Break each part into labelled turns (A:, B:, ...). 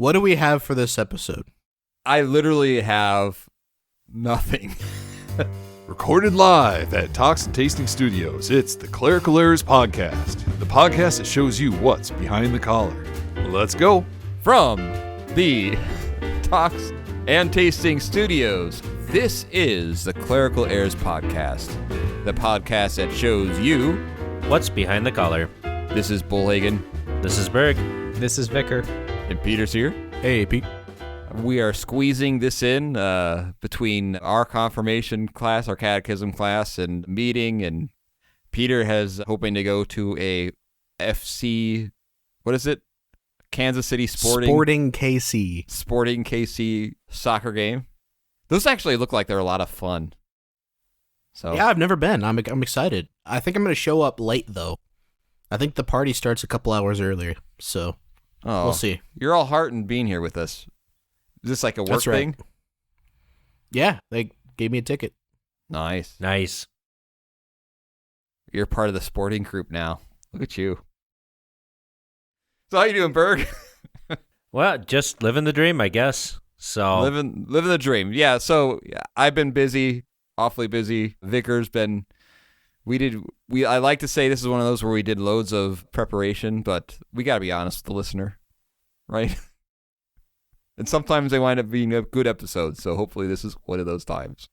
A: What do we have for this episode?
B: I literally have nothing.
C: Recorded live at Talks and Tasting Studios, it's the Clerical Errors Podcast, the podcast that shows you what's behind the collar. Let's go.
B: From the Talks and Tasting Studios, this is the Clerical Errors Podcast, the podcast that shows you
D: what's behind the collar.
B: This is Bullhagen.
D: This is Berg.
E: This is Vicar.
B: And Peter's here.
A: Hey, Pete.
B: We are squeezing this in between our confirmation class, our catechism class, and meeting. And Peter has hoping to go to a FC, what is it? Kansas City
A: Sporting KC.
B: Sporting KC soccer game. Those actually look like they're a lot of fun. So
A: yeah, I've never been. I'm excited. I think I'm going to show up late, though. I think the party starts a couple hours earlier, so we'll see.
B: You're all heartened being here with us. Is this like a work thing?
A: Yeah, they gave me a ticket.
B: Nice. You're part of the sporting group now. Look at you. So how you doing, Berg?
D: Well, just living the dream, I guess. So
B: living the dream. Yeah. So I've been busy, awfully busy. Vicar's been. I like to say this is one of those where we did loads of preparation, but we got to be honest with the listener, right? And sometimes they wind up being good episodes, so hopefully this is one of those times.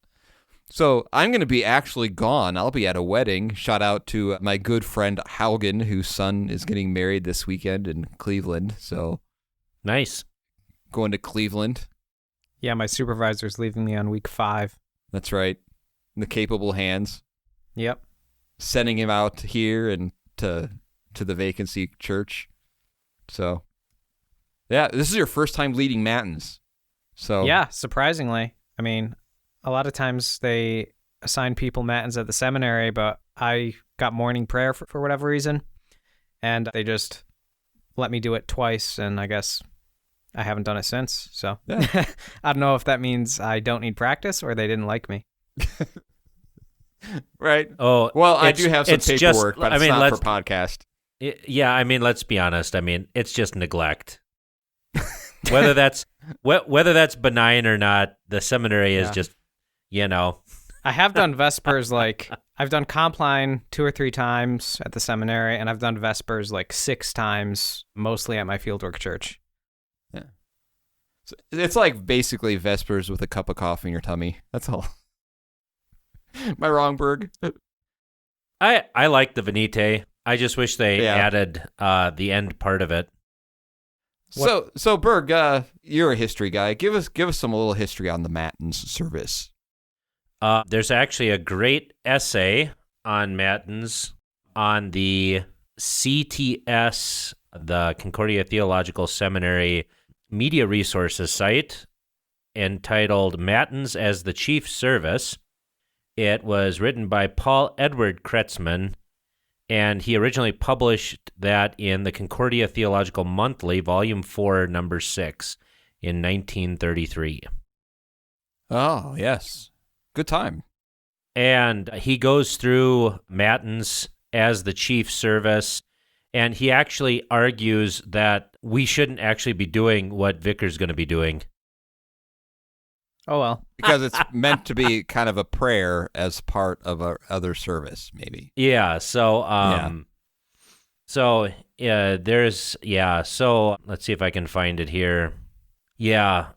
B: So I'm going to be actually gone. I'll be at a wedding. Shout out to my good friend Haugen, whose son is getting married this weekend in Cleveland. So
D: nice.
B: Going to Cleveland.
E: Yeah, my supervisor's leaving me on week 5.
B: That's right. In the capable hands.
E: Yep.
B: Sending him out here and to the vacancy church. So, yeah, this is your first time leading Matins. So
E: yeah, surprisingly. I mean, a lot of times they assign people Matins at the seminary, but I got morning prayer for whatever reason, and they just let me do it twice, and I guess I haven't done it since. So yeah. I don't know if that means I don't need practice or they didn't like me.
B: Right.
D: Oh,
B: well, I do have some paperwork, but it's not for podcast.
D: Yeah, I mean, let's be honest. I mean, it's just neglect. Whether that's benign or not, the seminary is just,
E: I have done Vespers, I've done Compline 2 or 3 times at the seminary, and I've done Vespers 6 times, mostly at my fieldwork church.
B: Yeah. So it's like basically Vespers with a cup of coffee in your tummy. That's all. Am I wrong, Berg?
D: I like the Venite. I just wish they added the end part of it.
B: So Berg, you're a history guy. Give us some little history on the Matins service.
D: There's actually a great essay on Matins on the CTS, the Concordia Theological Seminary Media Resources site, entitled Matins as the Chief Service. It was written by Paul Edward Kretzmann, and he originally published that in the Concordia Theological Monthly, Volume 4, Number 6, in 1933.
B: Oh, yes. Good time.
D: And he goes through Matins as the chief service, and he actually argues that we shouldn't actually be doing what Vicar's going to be doing.
E: Oh, well.
B: Because it's meant to be kind of a prayer as part of our other service, maybe.
D: Yeah, so so let's see if I can find it here. Yeah.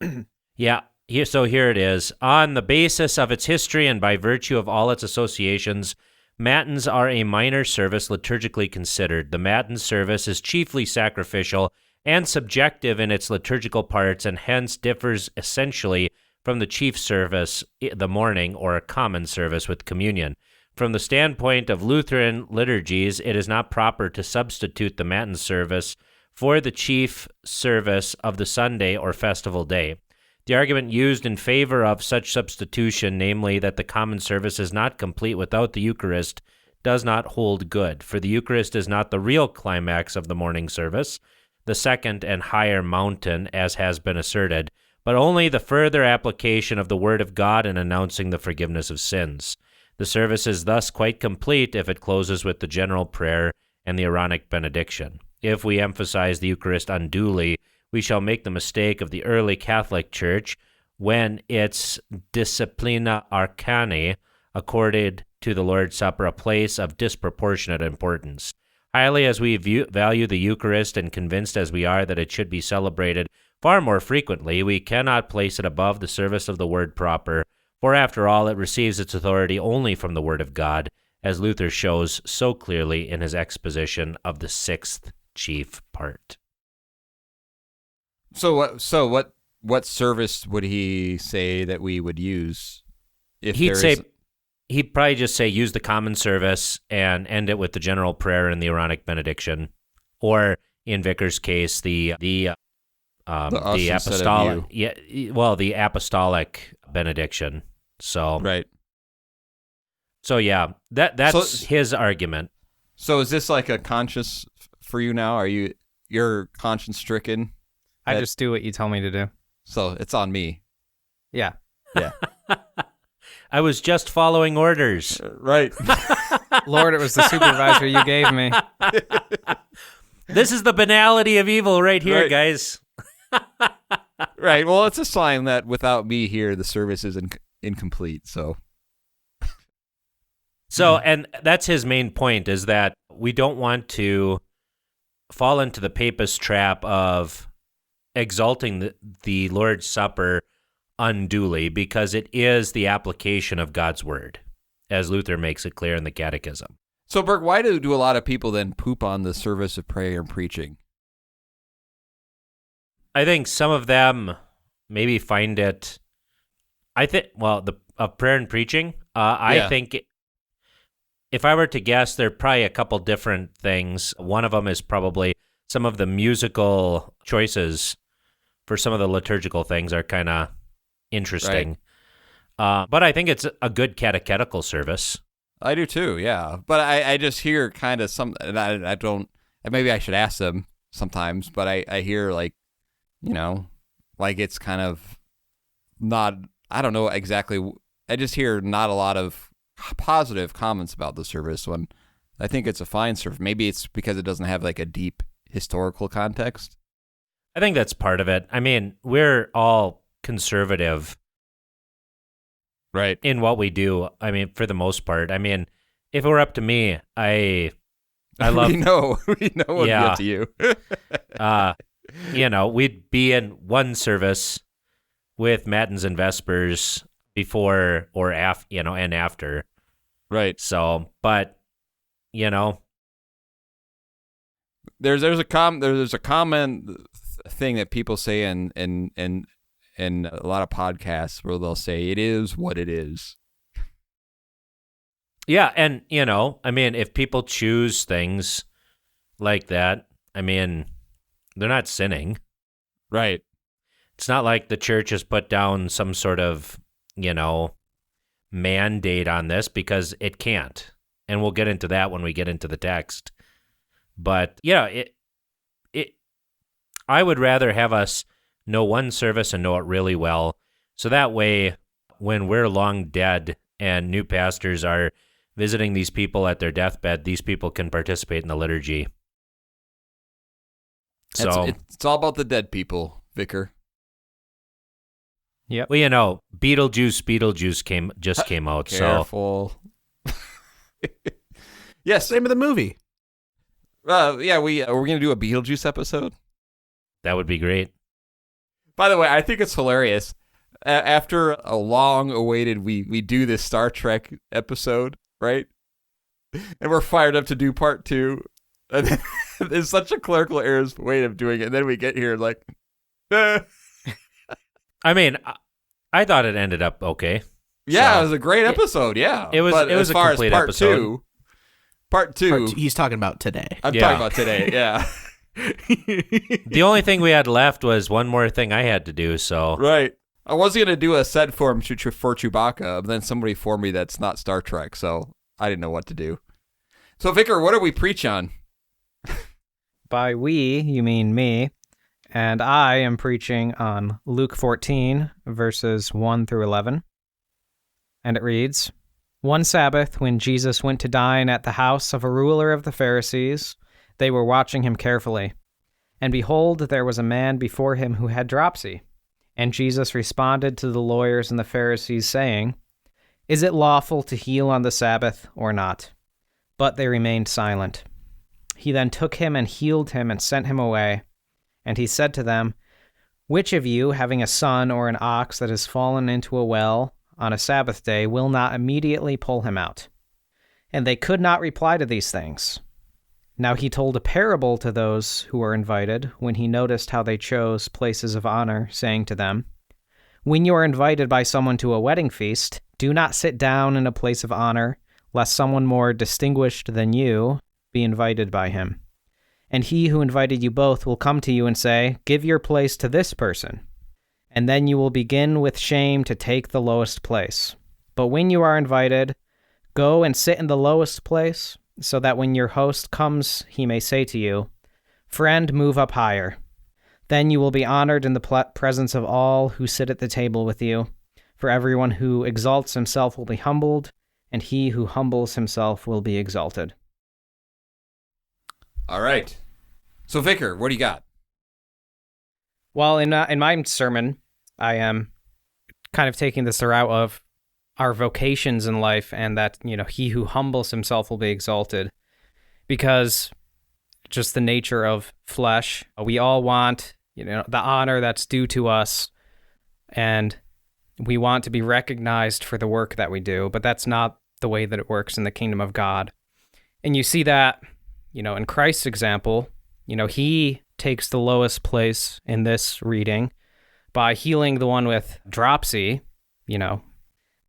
D: Here it is. On the basis of its history and by virtue of all its associations, Matins are a minor service liturgically considered. The Matins service is chiefly sacrificial and subjective in its liturgical parts, and hence differs essentially from the chief service, the morning or a common service with communion. From the standpoint of Lutheran liturgies, it is not proper to substitute the Matins service for the chief service of the Sunday or festival day. The argument used in favor of such substitution, namely that the common service is not complete without the Eucharist, does not hold good, for the Eucharist is not the real climax of the morning service, the second and higher mountain, as has been asserted, but only the further application of the Word of God in announcing the forgiveness of sins. The service is thus quite complete if it closes with the general prayer and the Aaronic benediction. if we emphasize the Eucharist unduly, we shall make the mistake of the early Catholic Church when its Disciplina Arcani accorded to the Lord's Supper a place of disproportionate importance. Highly as we value the Eucharist and convinced as we are that it should be celebrated far more frequently, we cannot place it above the service of the Word proper, for after all, it receives its authority only from the Word of God, as Luther shows so clearly in his exposition of the sixth chief part.
B: So what service would he say that we would use? If
D: He'd probably just say use the common service and end it with the general prayer and the Aaronic benediction, or in Vicar's case, the apostolic, the apostolic benediction. So
B: right.
D: So yeah, that's his argument.
B: So is this like a conscience for you now? You're conscience stricken?
E: I just do what you tell me to do.
B: So it's on me.
E: Yeah.
B: Yeah.
D: I was just following orders.
B: Right.
E: Lord, it was the supervisor you gave me.
D: This is the banality of evil right here,
B: Right.
D: guys.
B: Right. Well, it's a sign that without me here, the service is incomplete. So,
D: and that's his main point, is that we don't want to fall into the papist trap of exalting the Lord's Supper unduly, because it is the application of God's word, as Luther makes it clear in the Catechism.
B: So Burke, why do a lot of people then poop on the service of prayer and preaching?
D: I think some of them maybe find it. Of prayer and preaching. I think if I were to guess, there are probably a couple different things. One of them is probably some of the musical choices for some of the liturgical things are kind of interesting. Right. But I think it's a good catechetical service.
B: I do too, yeah. But I just hear kind of some, and I don't, maybe I should ask them sometimes, but I hear like, like it's kind of not, I don't know exactly, I just hear not a lot of positive comments about the service when I think it's a fine service. Maybe it's because it doesn't have like a deep historical context.
D: I think that's part of it. I mean, we're all conservative,
B: right,
D: in what we do. I mean, for the most part. I mean, if it were up to me, I love.
B: we know it'd be up to you.
D: We'd be in one service with Matins and Vespers before or after, and after.
B: Right.
D: So, but
B: there's a common thing that people say in a lot of podcasts where they'll say it is what it is.
D: Yeah, and I mean, if people choose things like that, I mean, they're not sinning.
B: Right.
D: It's not like the church has put down some sort of, mandate on this, because it can't. And we'll get into that when we get into the text. But I would rather have us know one service and know it really well, so that way when we're long dead and new pastors are visiting these people at their deathbed, these people can participate in the liturgy. So
B: it's all about the dead people, Vicar.
E: Yep.
D: Well, Beetlejuice came out.
B: Careful. Yes.
A: Same of the movie.
B: Yeah, we're gonna do a Beetlejuice episode.
D: That would be great.
B: By the way, I think it's hilarious. After a long-awaited, we do this Star Trek episode, right? And we're fired up to do part 2. And then, it's such a clerical error's way of doing it. And then we get here like,
D: I mean, I thought it ended up okay.
B: Yeah, it was a great episode. Yeah,
D: it was.
B: But
D: it was
B: as far
D: a complete
B: as part
D: episode.
B: Part two.
A: He's talking about today.
B: I'm talking about today. Yeah.
D: The only thing we had left was one more thing I had to do. So
B: right. I was going to do a set for him for Chewbacca, but then somebody informed me that's not Star Trek, so I didn't know what to do. So, Vicar, what do we preach on?
E: By we, you mean me, and I am preaching on Luke 14, verses 1 through 11. And it reads, "One Sabbath, when Jesus went to dine at the house of a ruler of the Pharisees, They were watching him carefully. And behold, there was a man before him who had dropsy. And Jesus responded to the lawyers and the Pharisees, saying, Is it lawful to heal on the Sabbath or not? But they remained silent. He then took him and healed him and sent him away. And he said to them, Which of you, having a son or an ox that has fallen into a well on a Sabbath day, will not immediately pull him out? And they could not reply to these things. Now he told a parable to those who were invited, when he noticed how they chose places of honor, saying to them, When you are invited by someone to a wedding feast, do not sit down in a place of honor, lest someone more distinguished than you be invited by him. And he who invited you both will come to you and say, Give your place to this person. And then you will begin with shame to take the lowest place. But when you are invited, go and sit in the lowest place, so that when your host comes, he may say to you, Friend, move up higher. Then you will be honored in the presence of all who sit at the table with you. For everyone who exalts himself will be humbled, and he who humbles himself will be exalted.
B: All right. So, Vicar, what do you got?
E: Well, in my sermon, I am kind of taking this route of our vocations in life, and that, he who humbles himself will be exalted, because just the nature of flesh, we all want, the honor that's due to us, and we want to be recognized for the work that we do, but that's not the way that it works in the kingdom of God. And you see that, in Christ's example, he takes the lowest place in this reading by healing the one with dropsy,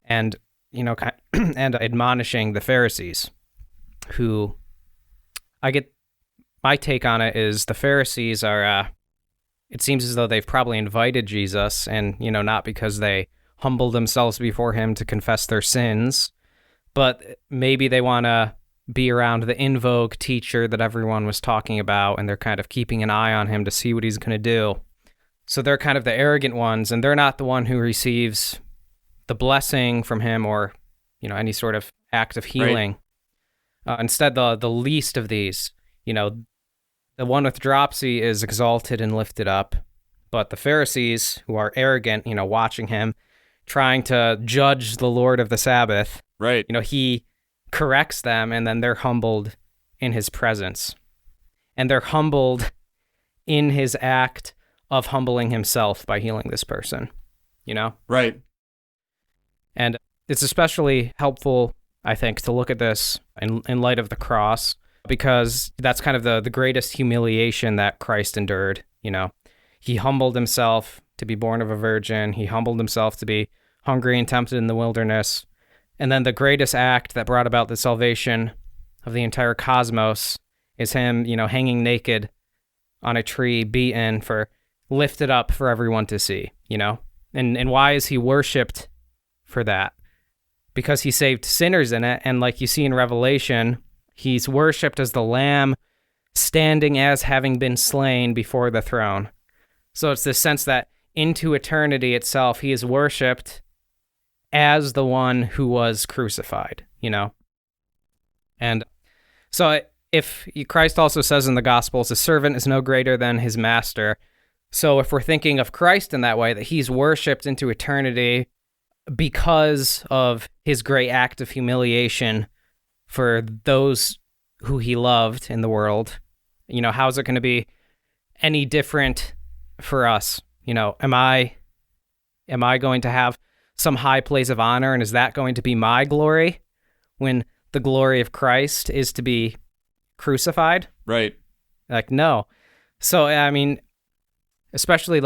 E: and and admonishing the Pharisees, who, I get, my take on it is the Pharisees are, it seems as though they've probably invited Jesus, and not because they humbled themselves before him to confess their sins, but maybe they want to be around the in vogue teacher that everyone was talking about, and they're kind of keeping an eye on him to see what he's going to do. So they're kind of the arrogant ones, and they're not the one who receives the blessing from him, or any sort of act of healing. Right. Instead, the least of these, the one with dropsy is exalted and lifted up, but the Pharisees, who are arrogant, watching him, trying to judge the Lord of the Sabbath,
B: right?
E: He corrects them, and then they're humbled in his presence, and they're humbled in his act of humbling himself by healing this person,
B: Right.
E: And it's especially helpful, I think, to look at this in light of the cross, because that's kind of the greatest humiliation that Christ endured. He humbled himself to be born of a virgin. He humbled himself to be hungry and tempted in the wilderness. And then the greatest act that brought about the salvation of the entire cosmos is him, hanging naked on a tree, beaten, lifted up for everyone to see, And why is he worshipped for that? Because he saved sinners in it, and like you see in Revelation, he's worshipped as the Lamb, standing as having been slain before the throne. So it's this sense that into eternity itself, he is worshipped as the one who was crucified, And so if Christ also says in the Gospels, a servant is no greater than his master. So if we're thinking of Christ in that way, that he's worshipped into eternity because of his great act of humiliation for those who he loved in the world, how's it going to be any different for us? Am I going to have some high place of honor, and is that going to be my glory when the glory of Christ is to be crucified?
B: Right.
E: No. So, especially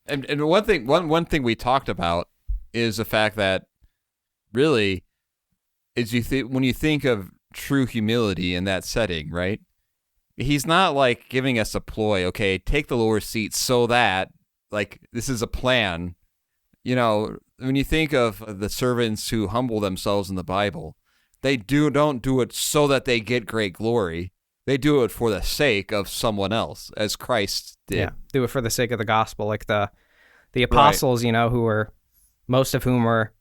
B: and one thing we talked about is the fact that really is when you think of true humility in that setting, right? He's not giving us a ploy, okay, take the lower seat so that this is a plan. When you think of the servants who humble themselves in the Bible, they don't do it so that they get great glory. They do it for the sake of someone else, as Christ did.
E: Yeah, do it for the sake of the gospel, like the apostles, right. Who were, most of whom were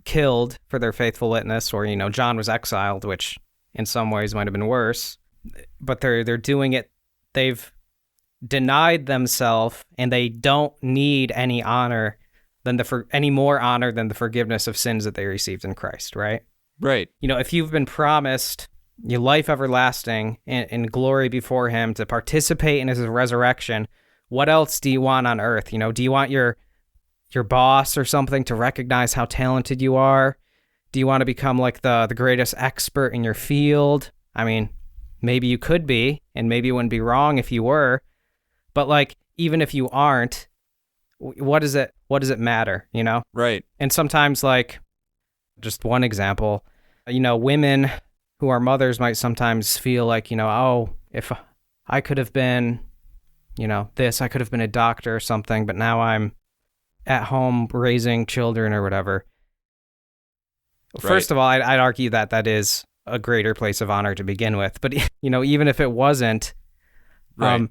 E: killed for their faithful witness, or, John was exiled, which in some ways might have been worse. but they're doing it. They've denied themselves, and they don't need any honor any more honor than the forgiveness of sins that they received in Christ, right?
B: Right.
E: If you've been promised your life everlasting in glory before him, to participate in his resurrection, what else do you want on earth? Do you want your boss or something to recognize how talented you are? Do you want to become like the greatest expert in your field? I mean, maybe you could be, and maybe it wouldn't be wrong if you were, but like, even if you aren't, what does it matter,
B: Right.
E: And sometimes, like, just one example, women who are mothers might sometimes feel like, oh, if I could have been, I could have been a doctor or something, but now I'm at home raising children or whatever.
B: Right.
E: First of all, I'd argue that is a greater place of honor to begin with. But, even if it wasn't,
B: Right.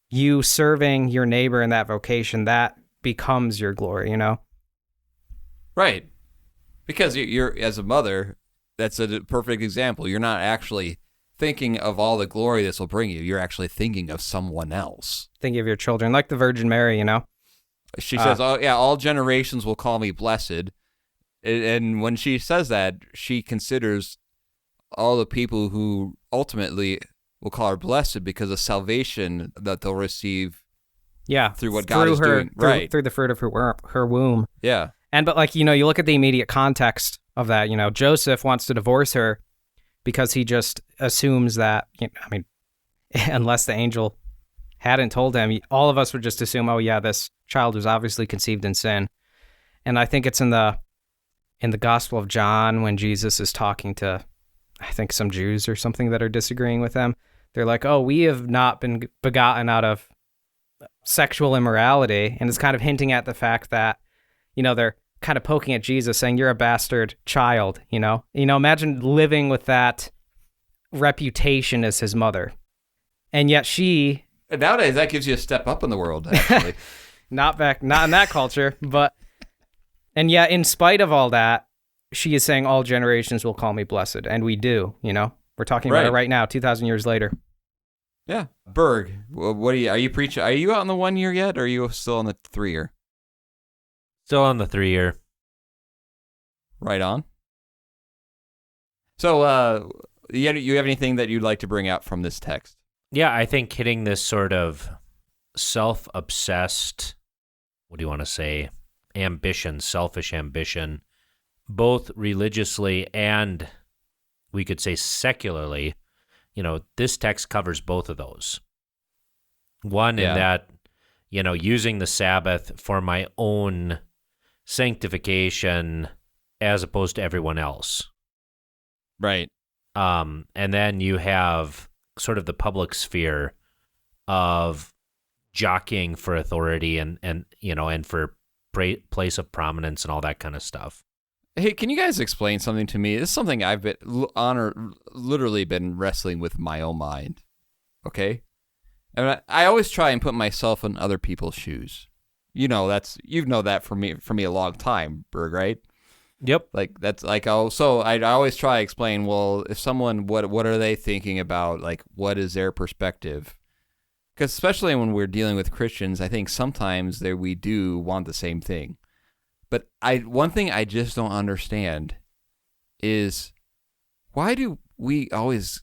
E: You serving your neighbor in that vocation, that becomes your glory,
B: Right. Because you're as a mother, that's a perfect example. You're not actually thinking of all the glory this will bring you. You're actually thinking of someone else.
E: Think of your children, like the Virgin Mary,
B: She says, "Oh yeah, all generations will call me blessed," and when she says that, she considers all the people who ultimately will call her blessed because of salvation that they'll receive.
E: Yeah,
B: through what God is doing, right?
E: Through the fruit of her womb.
B: Yeah,
E: but like, you look at the immediate context of that. Joseph wants to divorce her because he just assumes that. Unless the angel hadn't told him, all of us would just assume, oh yeah, this child was obviously conceived in sin. And I think it's in the Gospel of John when Jesus is talking to, I think, some Jews or something that are disagreeing with him. They're like, oh, we have not been begotten out of sexual immorality. And it's kind of hinting at the fact that, they're kind of poking at Jesus, saying, you're a bastard child, imagine living with that reputation as his mother. And yet
B: nowadays that gives you a step up in the world, actually.
E: not in that culture, and yet in spite of all that, she is saying all generations will call me blessed. And we do, we're talking about it right now, 2,000 years later.
B: Yeah. Berg, what are you preaching? Are you out on the 1 year yet, or are you still on the 3 year?
D: Still on the 3 year.
B: Right on. So, you have anything that you'd like to bring out from this text?
D: Yeah, I think hitting this sort of self-obsessed, what do you want to say, selfish ambition, both religiously and, we could say, secularly, this text covers both of those. One, in that, using the Sabbath for my own sanctification as opposed to everyone else.
B: Right.
D: And then you have sort of the public sphere of jockeying for authority and for place of prominence and all that kind of stuff.
B: Hey, can you guys explain something to me? This is something I've literally been wrestling with in my own mind. Okay? And I always try and put myself in other people's shoes. You've known that for me a long time, Berg, right?
D: Yep.
B: Like that's like, oh, so I always try to explain, well, if someone, what are they thinking about? Like, what is their perspective? Because especially when we're dealing with Christians, I think sometimes we do want the same thing. But one thing I just don't understand is, why do we always,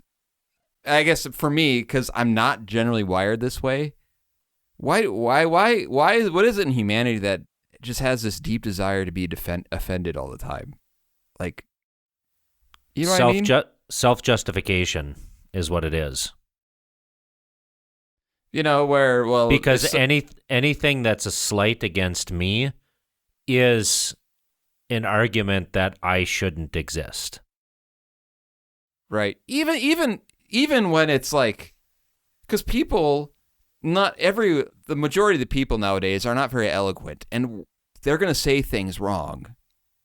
B: I guess for me, because I'm not generally wired this way, what is it in humanity that just has this deep desire to be offended all the time? Like, you know what I mean?
D: Self-justification is what it is. Because anything that's a slight against me is an argument that I shouldn't exist.
B: Right. Even when it's like, because people, the majority of the people nowadays are not very eloquent, and they're going to say things wrong.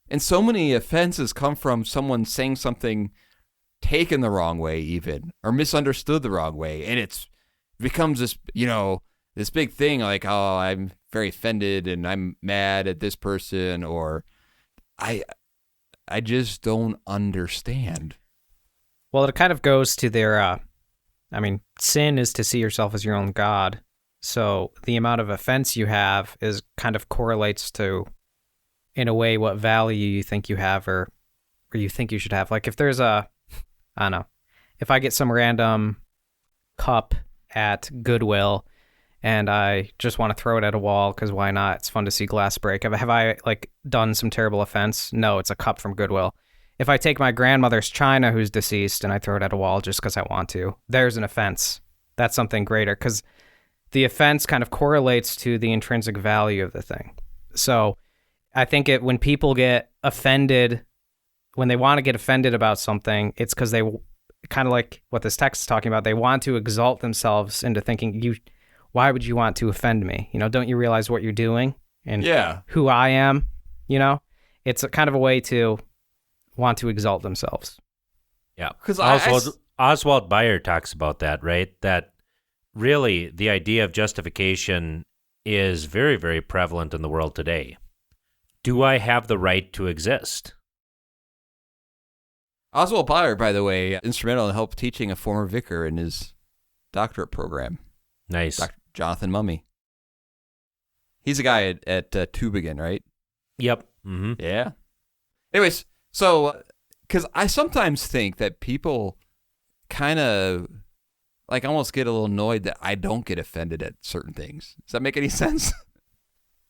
B: And so many offenses come from someone saying something taken the wrong way even, or misunderstood the wrong way. And it becomes this, this big thing like, oh, I'm very offended and I'm mad at this person, or I just don't understand.
E: Well, it kind of goes to their I mean, sin is to see yourself as your own God. So the amount of offense you have is kind of correlates to, in a way, what value you think you have or you think you should have. Like if there's I don't know, if I get some random cup at Goodwill and I just want to throw it at a wall because why not? It's fun to see glass break. Have I like done some terrible offense? No, it's a cup from Goodwill. If I take my grandmother's china who's deceased and I throw it at a wall just because I want to, there's an offense. That's something greater because the offense kind of correlates to the intrinsic value of the thing. So I think when people get offended, when they want to get offended about something, it's because they kind of like what this text is talking about. They want to exalt themselves into thinking, why would you want to offend me? Don't you realize what you're doing and who I am? It's a kind of a way to want to exalt themselves.
D: Yeah, because Oswald Bayer talks about that, right? That really the idea of justification is very, very prevalent in the world today. Do I have the right to exist?
B: Oswald Bayer, by the way, instrumental in help teaching a former vicar in his doctorate program.
D: Nice.
B: Dr. Jonathan Mummy. He's a guy at Tübingen, right?
D: Yep. Mm-hmm.
B: Yeah. Anyways, so, because I sometimes think that people kind of, like, almost get a little annoyed that I don't get offended at certain things. Does that make any sense?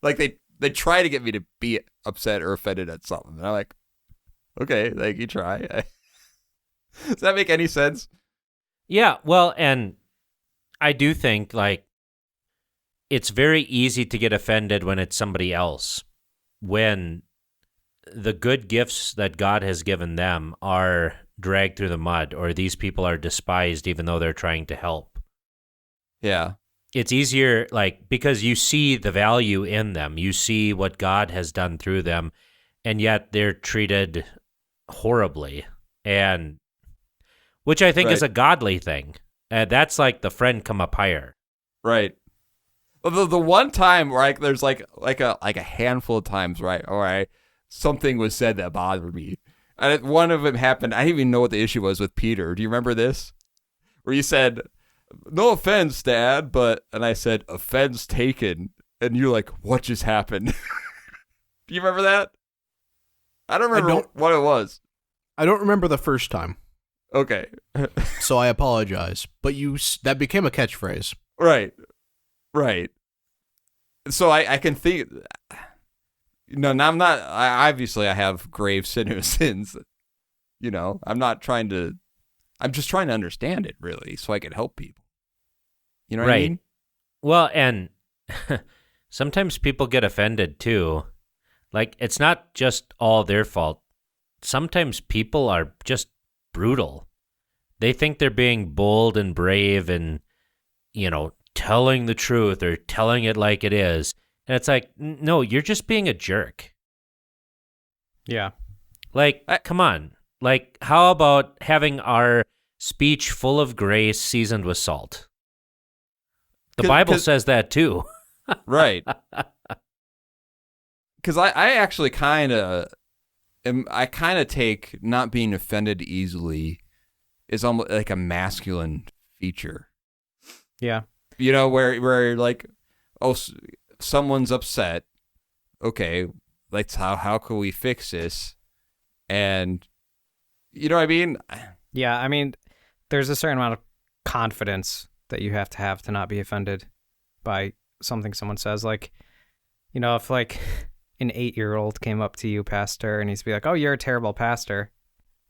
B: Like, they try to get me to be upset or offended at something. And I'm like, okay, like, you try. Does that make any sense?
D: Yeah, well, and I do think, like, it's very easy to get offended when it's somebody else. When the good gifts that God has given them are dragged through the mud, or these people are despised even though they're trying to help.
B: Yeah.
D: It's easier, like, because you see the value in them. You see what God has done through them, and yet they're treated horribly, and which I think is a godly thing. That's like the friend come up higher.
B: Right. The one time where there's like a handful of times, right? All right. Something was said that bothered me. And one of them happened. I didn't even know what the issue was with Peter. Do you remember this? Where you said, "No offense, Dad," and I said, "Offense taken." And you're like, "What just happened?" Do you remember that? I don't remember what it was.
A: I don't remember the first time.
B: Okay.
A: So I apologize. But that became a catchphrase.
B: Right. So I can think... No, I'm not. Obviously, I have grave sins. I'm not trying to. I'm just trying to understand it, really, so I can help people. You know what I mean?
D: Well, and sometimes people get offended too. Like, it's not just all their fault. Sometimes people are just brutal. They think they're being bold and brave and, telling the truth or telling it like it is. And it's like, no, you're just being a jerk.
E: Yeah.
D: Like, come on. Like, how about having our speech full of grace seasoned with salt? The Bible says that too.
B: Right. Because I actually kind of take not being offended easily is almost like a masculine feature.
E: Yeah.
B: Where like, oh, someone's upset. Okay, let's how can we fix this? And you know what I mean?
E: Yeah, I mean, there's a certain amount of confidence that you have to not be offended by something someone says. Like, if like an 8-year-old came up to you, pastor, and he's be like, "Oh, you're a terrible pastor."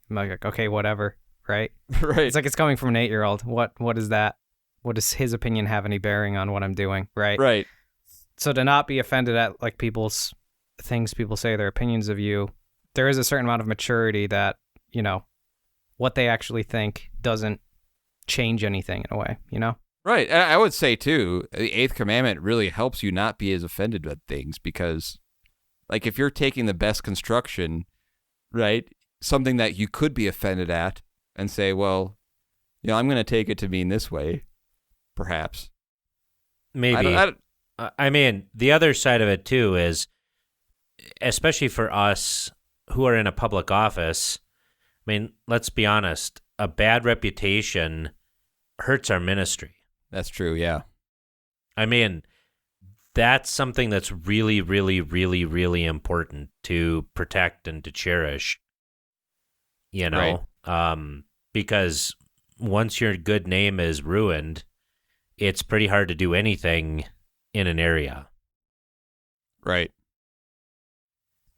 E: I'm like, okay, whatever, right?
B: Right.
E: It's like it's coming from an 8-year-old. What is that? What does his opinion have any bearing on what I'm doing? Right.
B: Right.
E: So to not be offended at like people's things people say, their opinions of you, there is a certain amount of maturity that, what they actually think doesn't change anything in a way,
B: Right. And I would say too, the 8th commandment really helps you not be as offended at things because, like, if you're taking the best construction, right, something that you could be offended at and say, well, I'm going to take it to mean this way, perhaps.
D: Maybe. I mean, the other side of it, too, is, especially for us who are in a public office, I mean, let's be honest, a bad reputation hurts our ministry.
B: That's true, yeah.
D: I mean, that's something that's really, really, really, really important to protect and to cherish, because once your good name is ruined, it's pretty hard to do anything in an area.
B: Right.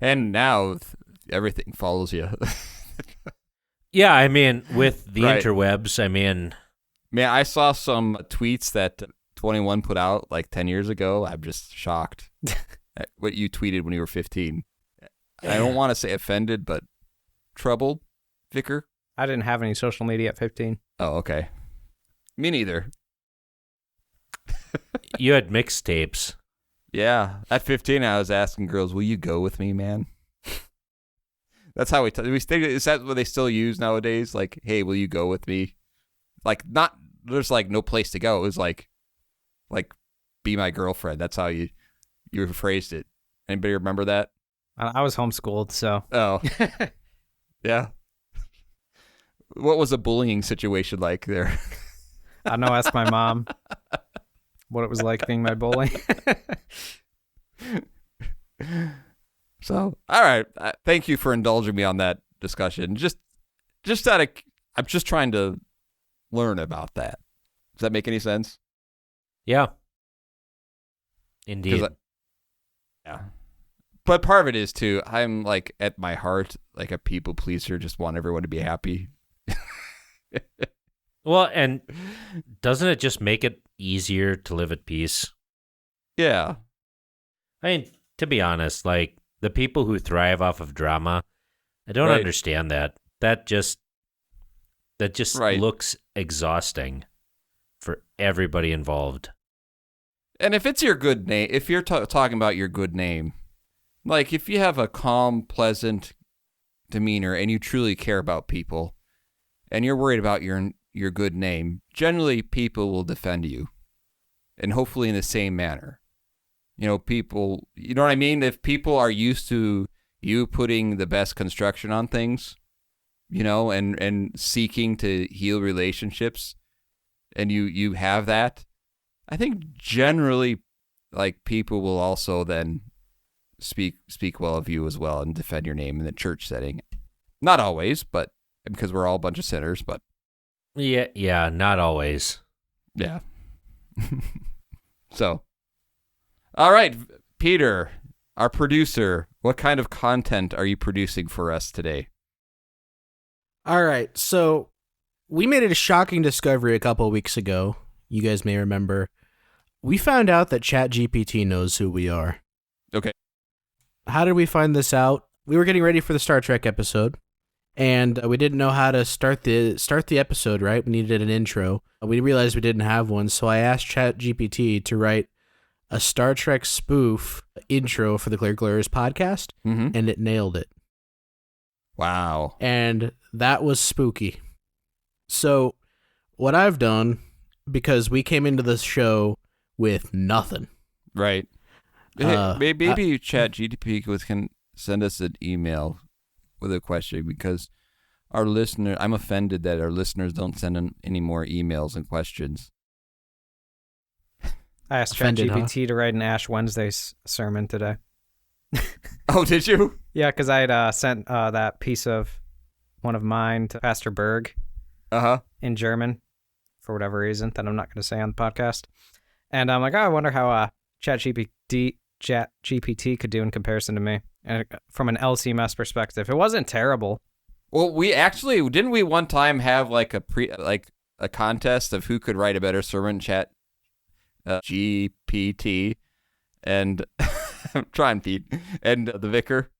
B: And now everything follows you.
D: Yeah, I mean, with the
B: Right.
D: interwebs, I mean...
B: Man, I saw some tweets that 21 put out like 10 years ago. I'm just shocked at what you tweeted when you were 15. I don't want to say offended, but troubled, Vicar?
E: I didn't have any social media at 15.
B: Oh, okay. Me neither.
D: You had mixtapes.
B: Yeah. At 15, I was asking girls, will you go with me, man? That's how is that what they still use nowadays? Like, hey, will you go with me? Like, not, there's like no place to go. It was like, be my girlfriend. That's how you phrased it. Anybody remember that?
E: I was homeschooled, so.
B: Oh. Yeah. What was a bullying situation like there?
E: I don't know, ask my mom what it was like being my bully.
B: So, all right. Thank you for indulging me on that discussion. I'm just trying to learn about that. Does that make any sense?
D: Yeah. Indeed.
B: Yeah. But part of it is too, I'm like at my heart, like a people pleaser, just want everyone to be happy.
D: Well, and doesn't it just make it easier to live at peace?
B: Yeah.
D: I mean, to be honest, like the people who thrive off of drama, I don't
B: Right.
D: understand that. That just
B: Right.
D: looks exhausting for everybody involved.
B: And if it's your good name, if you're talking about your good name, like if you have a calm, pleasant demeanor and you truly care about people and you're worried about your good name, generally people will defend you, and hopefully in the same manner. People, you know what I mean? If people are used to you putting the best construction on things, and seeking to heal relationships, and you have that, I think generally, like, people will also then speak well of you as well and defend your name in the church setting. Not always, but because we're all a bunch of sinners, but
D: Yeah, not always.
B: yeah. So, all right, Peter, our producer, what kind of content are you producing for us today?
A: All right, so we made a shocking discovery a couple of weeks ago. You guys may remember. We found out that ChatGPT knows who we are.
B: Okay.
A: How did we find this out? We were getting ready for the Star Trek episode, and we didn't know how to start the episode, right? We needed an intro. We realized we didn't have one, so I asked ChatGPT to write a Star Trek spoof intro for the Clerical Errors podcast, and it nailed it.
B: Wow.
A: And that was spooky. So what I've done, because we came into this show with nothing.
B: Right. Maybe ChatGPT can send us an email with a question, because I'm offended that our listeners don't send in any more emails and questions.
E: I asked
A: Offended,
E: ChatGPT to write an Ash Wednesday sermon today.
B: Oh, did you?
E: Yeah, because I had sent that piece of one of mine to Pastor Berg
B: Uh-huh.
E: in German for whatever reason that I'm not going to say on the podcast. And I'm like, I wonder how ChatGPT could do in comparison to me. And from an LCMS perspective, it wasn't terrible.
B: Well, didn't we one time have like a contest of who could write a better sermon, GPT, and I'm trying, Pete, and the vicar?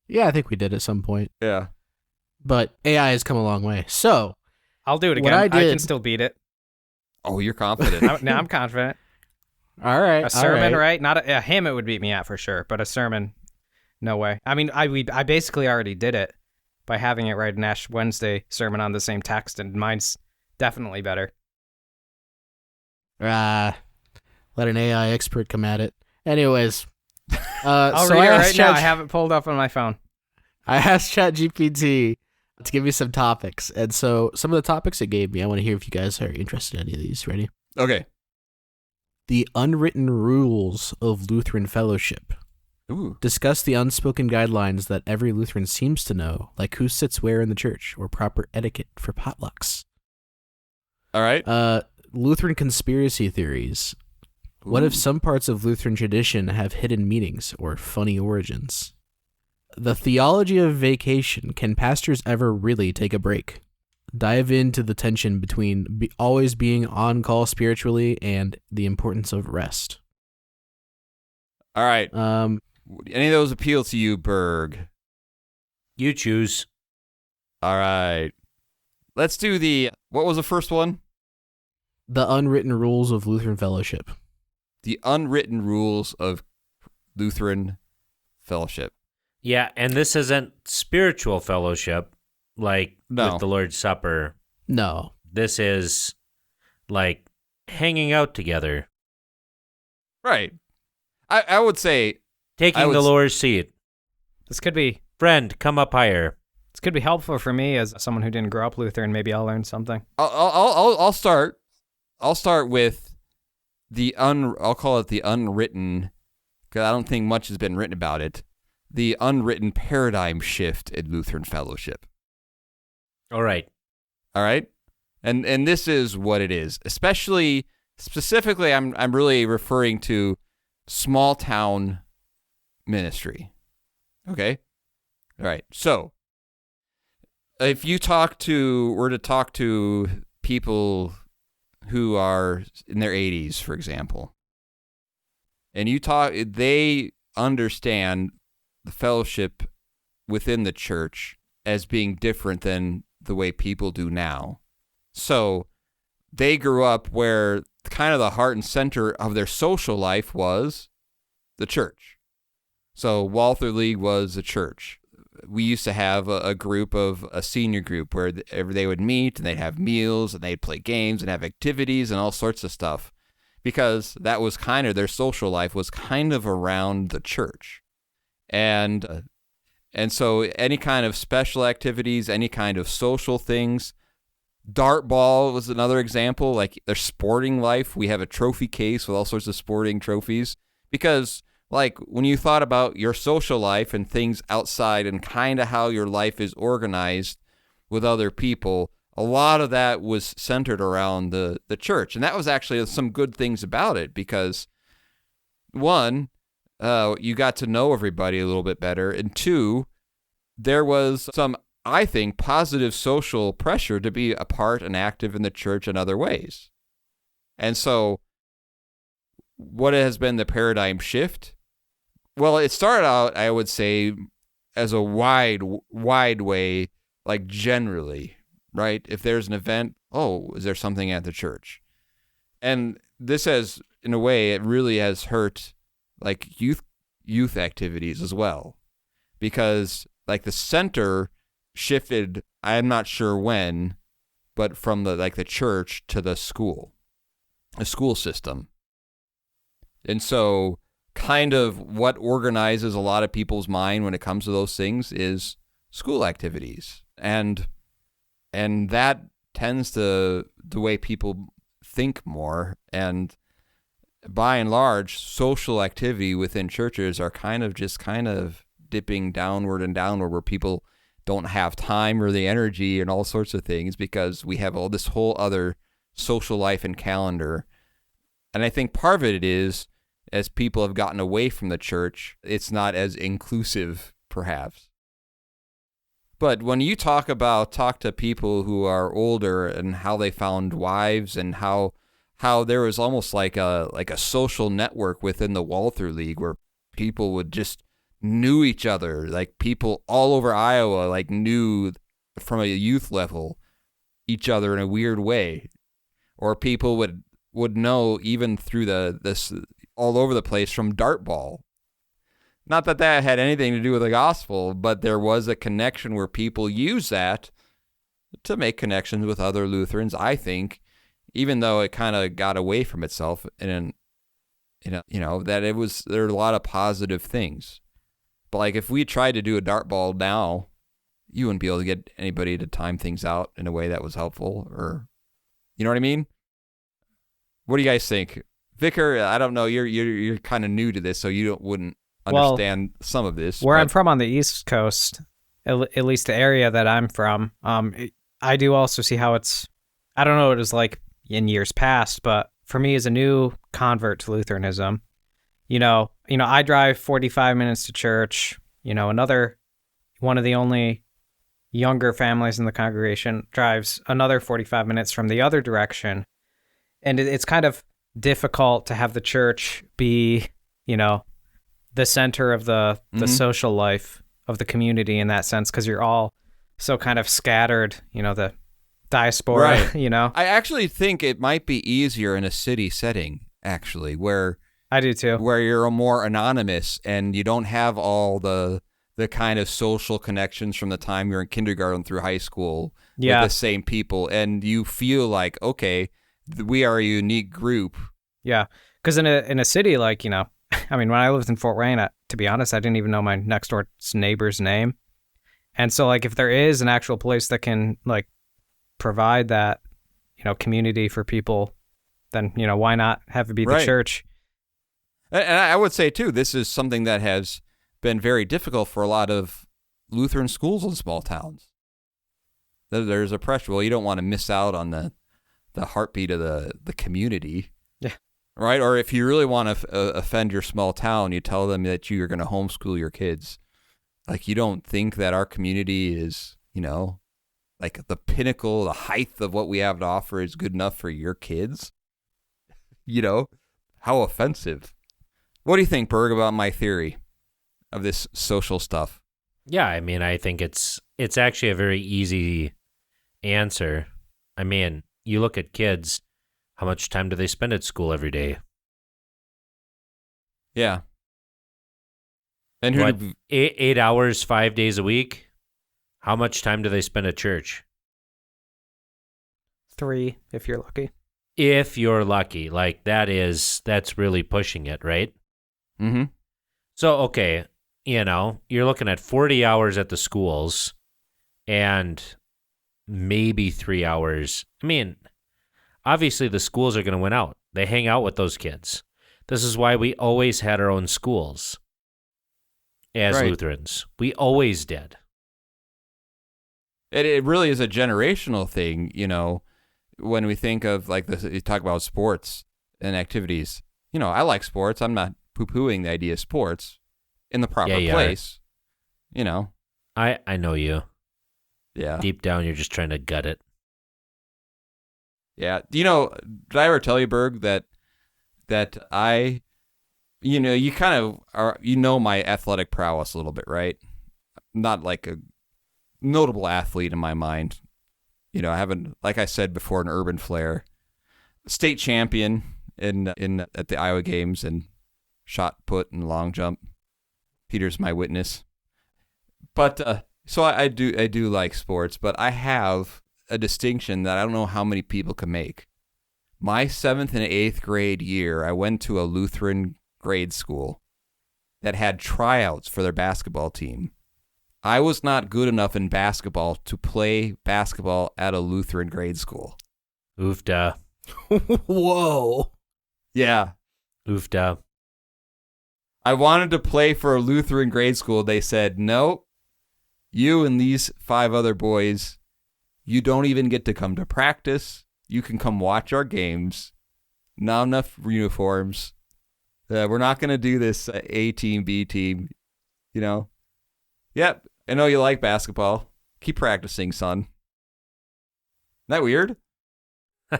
A: Yeah, I think we did at some point.
B: Yeah.
A: But AI has come a long way. So
E: I'll do it
A: What
E: again.
A: I
E: I
A: did-
E: can still beat it.
B: Oh, you're confident.
E: Now I'm confident.
A: all right,
E: A sermon,
A: all
E: right? Not a hymn. It would beat me at for sure, but a sermon, no way. I mean, I basically already did it by having it write an Ash Wednesday sermon on the same text, and mine's definitely better.
A: Let an AI expert come at it. Anyways,
E: I'll
A: so
E: read
A: I
E: it
A: asked
E: right now. I have it pulled up on my phone.
A: I asked ChatGPT to give me some topics. And so some of the topics it gave me, I want to hear if you guys are interested in any of these. Ready?
B: Okay.
A: The Unwritten Rules of Lutheran Fellowship.
B: Ooh.
A: Discuss the unspoken guidelines that every Lutheran seems to know, like who sits where in the church or proper etiquette for potlucks.
B: All right.
A: Lutheran conspiracy theories. What if some parts of Lutheran tradition have hidden meanings or funny origins? The theology of vacation. Can pastors ever really take a break? Dive into the tension between always being on call spiritually and the importance of rest.
B: All right. Any of those appeal to you, Berg?
D: You choose.
B: All right. Let's do what was the first one?
A: The Unwritten Rules of Lutheran Fellowship.
B: The Unwritten Rules of Lutheran Fellowship.
D: Yeah, and this isn't spiritual fellowship like with the Lord's Supper.
A: No.
D: This is like hanging out together.
B: Right. I would say...
D: Taking the lower seat.
E: This could be...
D: Friend, come up higher.
E: This could be helpful for me as someone who didn't grow up Lutheran. Maybe I'll learn something.
B: I'll start. I'll start with I'll call it the unwritten, because I don't think much has been written about it. The unwritten paradigm shift in Lutheran fellowship.
D: All right.
B: And this is what it is. Specifically, I'm really referring to small town ministry. Okay? All right. So, if you were to talk to people who are in their 80s, for example, and they understand the fellowship within the church as being different than the way people do now. So they grew up where kind of the heart and center of their social life was the church. So Walther League was the church. We used to have a senior group where they would meet and they'd have meals and they'd play games and have activities and all sorts of stuff, because that was kind of their social life was kind of around the church. And so any kind of special activities, any kind of social things. Dart ball was another example, like their sporting life. We have a trophy case with all sorts of sporting trophies, because like when you thought about your social life and things outside and kind of how your life is organized with other people, a lot of that was centered around the church. And that was actually some good things about it, because one, you got to know everybody a little bit better, and two, there was some, I think, positive social pressure to be a part and active in the church in other ways. And so what has been the paradigm shift? Well, it started out, I would say, as a wide way, like generally, right? If there's an event, is there something at the church? And this has, in a way, it really has hurt like youth activities as well, because like the center shifted, I'm not sure when, but from the church to the school system. And so kind of what organizes a lot of people's mind when it comes to those things is school activities. And that tends to the way people think more. And by and large, social activity within churches are kind of dipping downward and downward, where people don't have time or the energy and all sorts of things, because we have all this whole other social life and calendar. And I think part of it is, as people have gotten away from the church, it's not as inclusive, perhaps. But when you talk to people who are older and how they found wives, and how there was almost like a social network within the Walther League where people would just knew each other, like people all over Iowa like knew from a youth level each other in a weird way, or people would know even through this all over the place from dart ball. Not that had anything to do with the gospel, but there was a connection where people use that to make connections with other Lutherans, I think, even though it kind of got away from itself that there are a lot of positive things. But like if we tried to do a dart ball now, you wouldn't be able to get anybody to time things out in a way that was helpful, or you know what I mean? What do you guys think? Vicar, I don't know. You're kind of new to this, so you wouldn't understand some of this.
E: Where I'm from on the East Coast, at least the area that I'm from, I do also see how it's, I don't know what it was like in years past, but for me as a new convert to Lutheranism, I drive 45 minutes to church. Another one of the only younger families in the congregation drives another 45 minutes from the other direction. And it's kind of difficult to have the church be, the center of the social life of the community in that sense, because you're all so kind of scattered, the diaspora,
B: right. I actually think it might be easier in a city setting, actually, where
E: I do too,
B: where you're more anonymous and you don't have all the kind of social connections from the time you're in kindergarten through high school with the same people, and you feel like, okay, we are a unique group.
E: Yeah, because in a city like, I mean, when I lived in Fort Wayne, to be honest, I didn't even know my next door neighbor's name. And so, like, if there is an actual place that can, like, provide that, community for people, then, why not have it be the church?
B: And I would say, too, this is something that has been very difficult for a lot of Lutheran schools in small towns. There's a pressure. Well, you don't want to miss out on the heartbeat of the community.
E: Yeah.
B: Right? Or if you really want to offend your small town, you tell them that you're going to homeschool your kids. Like, you don't think that our community is, like the pinnacle, the height of what we have to offer is good enough for your kids? How offensive. What do you think, Berg, about my theory of this social stuff?
D: Yeah, I mean, I think it's actually a very easy answer. I mean, you look at kids, how much time do they spend at school every day?
B: Yeah. And who
D: what, 8 hours, 5 days a week? How much time do they spend at church?
E: 3, if you're lucky.
D: If you're lucky. Like, that's really pushing it, right?
B: Mm-hmm.
D: So, okay, you're looking at 40 hours at the schools and maybe 3 hours. I mean, obviously the schools are going to win out. They hang out with those kids. This is why we always had our own schools as Lutherans. We always did.
B: It really is a generational thing, when we think of, like, this, you talk about sports and activities. I like sports. I'm not poo-pooing the idea of sports in the proper place.
D: I know you.
B: Yeah.
D: Deep down, you're just trying to gut it.
B: Yeah. Did I ever tell you, Berg, that I, you kind of are, my athletic prowess a little bit, right? Not like a notable athlete in my mind. I haven't, like I said before, an urban flair. State champion at the Iowa games and shot put and long jump. Peter's my witness. But so I do like sports, but I have a distinction that I don't know how many people can make. My 7th and 8th grade year, I went to a Lutheran grade school that had tryouts for their basketball team. I was not good enough in basketball to play basketball at a Lutheran grade school.
D: Oofda.
A: Whoa.
B: Yeah.
D: Oofda.
B: I wanted to play for a Lutheran grade school. They said, no, you and these 5 other boys, you don't even get to come to practice. You can come watch our games. Not enough uniforms. We're not going to do this A team, B team, Yep, I know you like basketball. Keep practicing, son. Isn't that weird? Do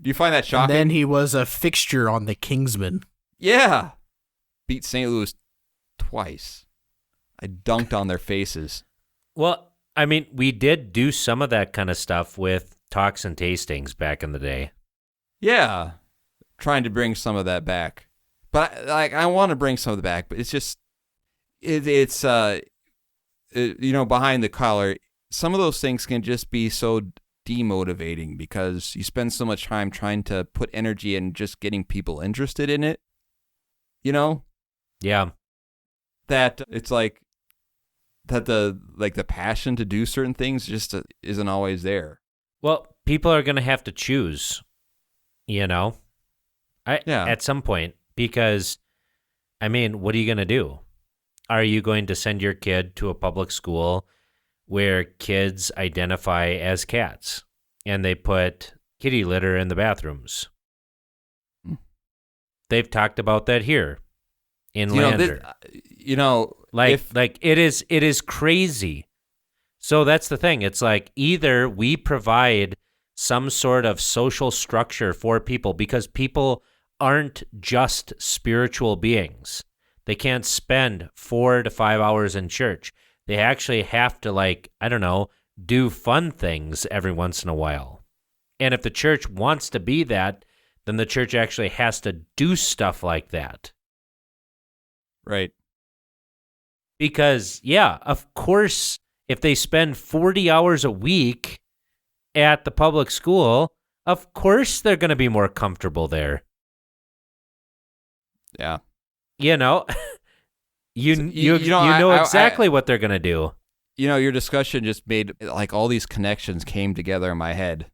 B: you find that shocking?
A: And then he was a fixture on the Kingsmen.
B: Yeah. Beat St. Louis twice. I dunked on their faces.
D: Well, I mean, we did do some of that kind of stuff with talks and tastings back in the day.
B: Yeah. Trying to bring some of that back. But I want to bring some of it back, but it's just, it's behind the collar, some of those things can just be so demotivating because you spend so much time trying to put energy in just getting people interested in it.
D: Yeah.
B: That it's like that the passion to do certain things just isn't always there.
D: Well, people are going to have to choose, Yeah. At some point, because, I mean, what are you going to do? Are you going to send your kid to a public school where kids identify as cats and they put kitty litter in the bathrooms? They've talked about that here in Lander. It is crazy. So that's the thing. It's like either we provide some sort of social structure for people, because people aren't just spiritual beings. They can't spend 4 to 5 hours in church. They actually have to, do fun things every once in a while. And if the church wants to be that, then the church actually has to do stuff like that.
B: Right.
D: Because, yeah, of course, if they spend 40 hours a week at the public school, of course they're going to be more comfortable there.
B: Yeah.
D: You know exactly what they're going to do.
B: Your discussion just made like all these connections came together in my head.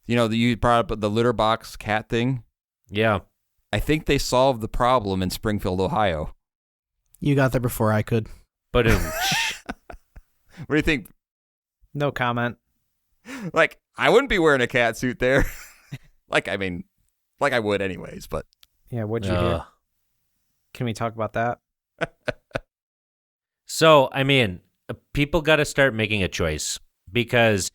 B: You brought up the litter box cat thing.
D: Yeah.
B: I think they solved the problem in Springfield, Ohio.
A: You got there before I could.
D: But
B: What do you think?
E: No comment.
B: Like, I wouldn't be wearing a cat suit there. I would anyways, but.
E: Yeah, what'd you hear? Can we talk about that?
D: So, I mean, people got to start making a choice, because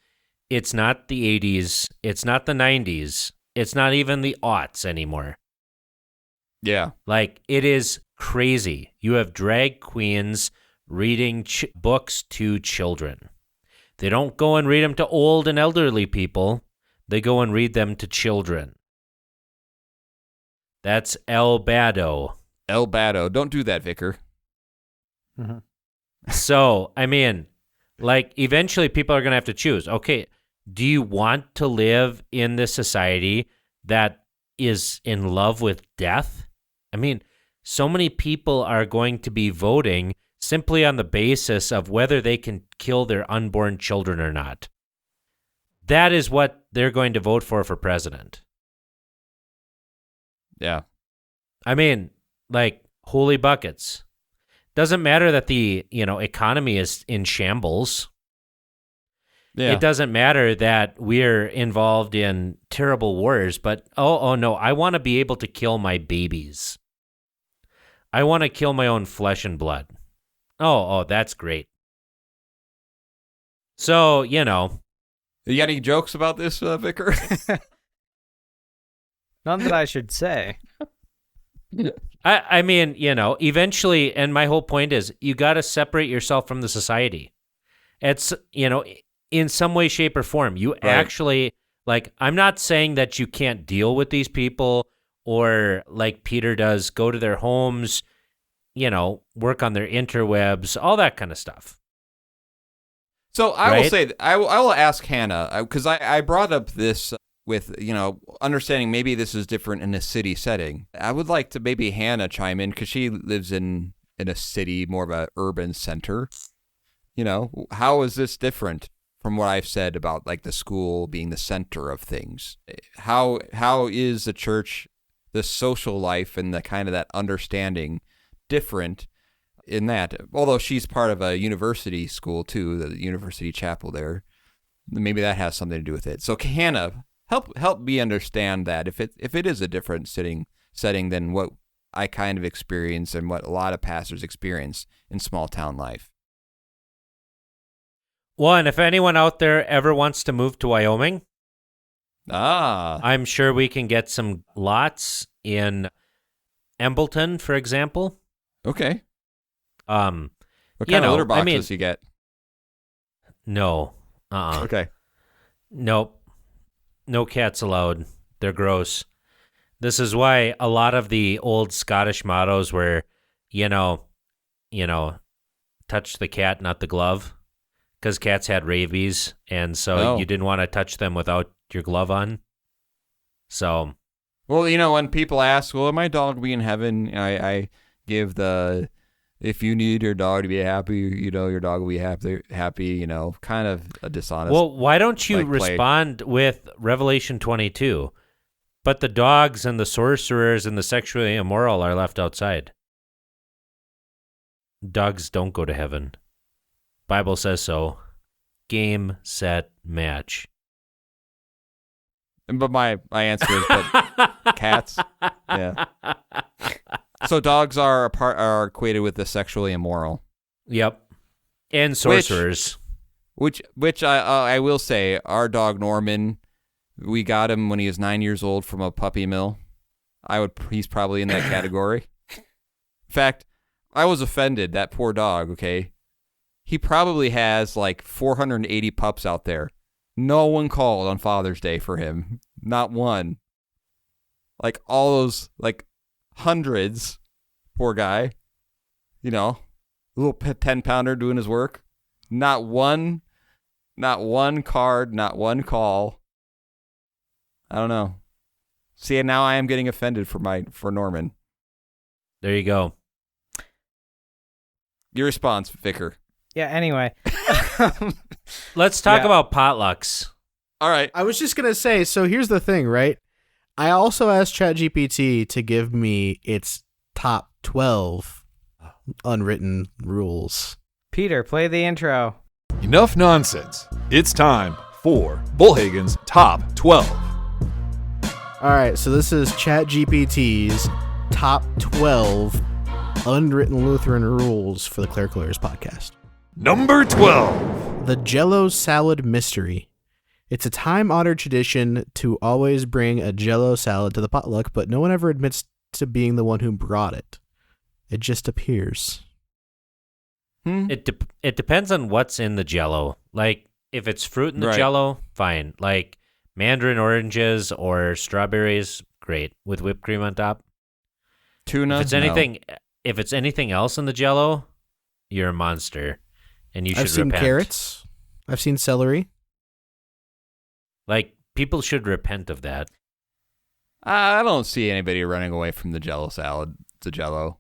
D: it's not the 80s, it's not the 90s, it's not even the aughts anymore.
B: Yeah.
D: Like, it is crazy. You have drag queens reading books to children. They don't go and read them to old and elderly people. They go and read them to children. That's El Bado.
B: El Bado. Don't do that, Vicar.
E: Mm-hmm.
D: So, I mean, eventually people are going to have to choose. Okay, do you want to live in this society that is in love with death? I mean, so many people are going to be voting simply on the basis of whether they can kill their unborn children or not. That is what they're going to vote for president.
B: Yeah.
D: I mean, holy buckets. Doesn't matter that the, economy is in shambles.
B: Yeah.
D: It doesn't matter that we're involved in terrible wars, but oh no, I want to be able to kill my babies. I want to kill my own flesh and blood. Oh, that's great. So,
B: You got any jokes about this, Vicar?
E: None that I should say.
D: I mean, eventually, and my whole point is you got to separate yourself from the society. It's, in some way, shape, or form. You actually, I'm not saying that you can't deal with these people or, like Peter does, go to their homes, work on their interwebs, all that kind of stuff.
B: So I will say, I will ask Hannah, because I brought up this with, understanding maybe this is different in a city setting. I would like to maybe Hannah chime in, because she lives in a city, more of an urban center. How is this different from what I've said about the school being the center of things? How is the church, the social life, and the kind of that understanding different in that? Although she's part of a university school too, the university chapel there, maybe that has something to do with it. So Hannah, help me understand that if it is a different setting than what I kind of experience and what a lot of pastors experience in small town life.
D: Well, and if anyone out there ever wants to move to Wyoming,
B: I'm
D: sure we can get some lots in Embleton, for example.
B: Okay.
D: What
B: kind of litter boxes you get?
D: No.
B: Okay.
D: Nope. No cats allowed. They're gross. This is why a lot of the old Scottish mottos were, touch the cat, not the glove, because cats had rabies, and so you didn't want to touch them without your glove on. So,
B: well, when people ask, "Well, my dog be in heaven?" I give the if you need your dog to be happy, your dog will be happy, kind of a dishonest.
D: Well, why don't you
B: like, play.
D: respond with Revelation 22? But the dogs and the sorcerers and the sexually immoral are left outside. Dogs don't go to heaven. Bible says so. Game, set, match.
B: But my answer is but cats. Yeah. So dogs are equated with the sexually immoral.
D: Yep. And sorcerers.
B: Which I will say, our dog Norman, we got him when he was 9 years old from a puppy mill. He's probably in that category. In fact, I was offended, that poor dog, okay? He probably has like 480 pups out there. No one called on Father's Day for him. Not one. Like all those, like hundreds. Poor guy. A little 10-pounder doing his work. Not one card, not one call. I don't know. See, now I am getting offended for Norman.
D: There you go.
B: Your response, Vicar.
E: Yeah, anyway.
D: Let's talk about potlucks.
B: All right.
A: I was just going to say, so here's the thing, right? I also asked ChatGPT to give me its top 12 unwritten rules.
E: Peter, play the intro.
C: Enough nonsense. It's time for Bullhagen's Top 12.
A: All right, so this is ChatGPT's top 12 unwritten Lutheran rules for the Clerical Errors podcast.
C: Number 12.
A: The Jell-O salad mystery. It's a time-honored tradition to always bring a Jell-O salad to the potluck, but no one ever admits to being the one who brought it. It just appears.
D: It depends on what's in the Jell-O. Like, if it's fruit in the
B: Right.
D: Jell-O, fine. Like, mandarin oranges or strawberries, great. With whipped cream on top.
B: Tuna?
D: If it's anything else in the Jell-O, you're a monster. And you should
A: I've seen
D: repent.
A: carrots. I've seen celery.
D: Like, people should repent of that.
B: I don't see anybody running away from the Jell-O salad to Jell-O.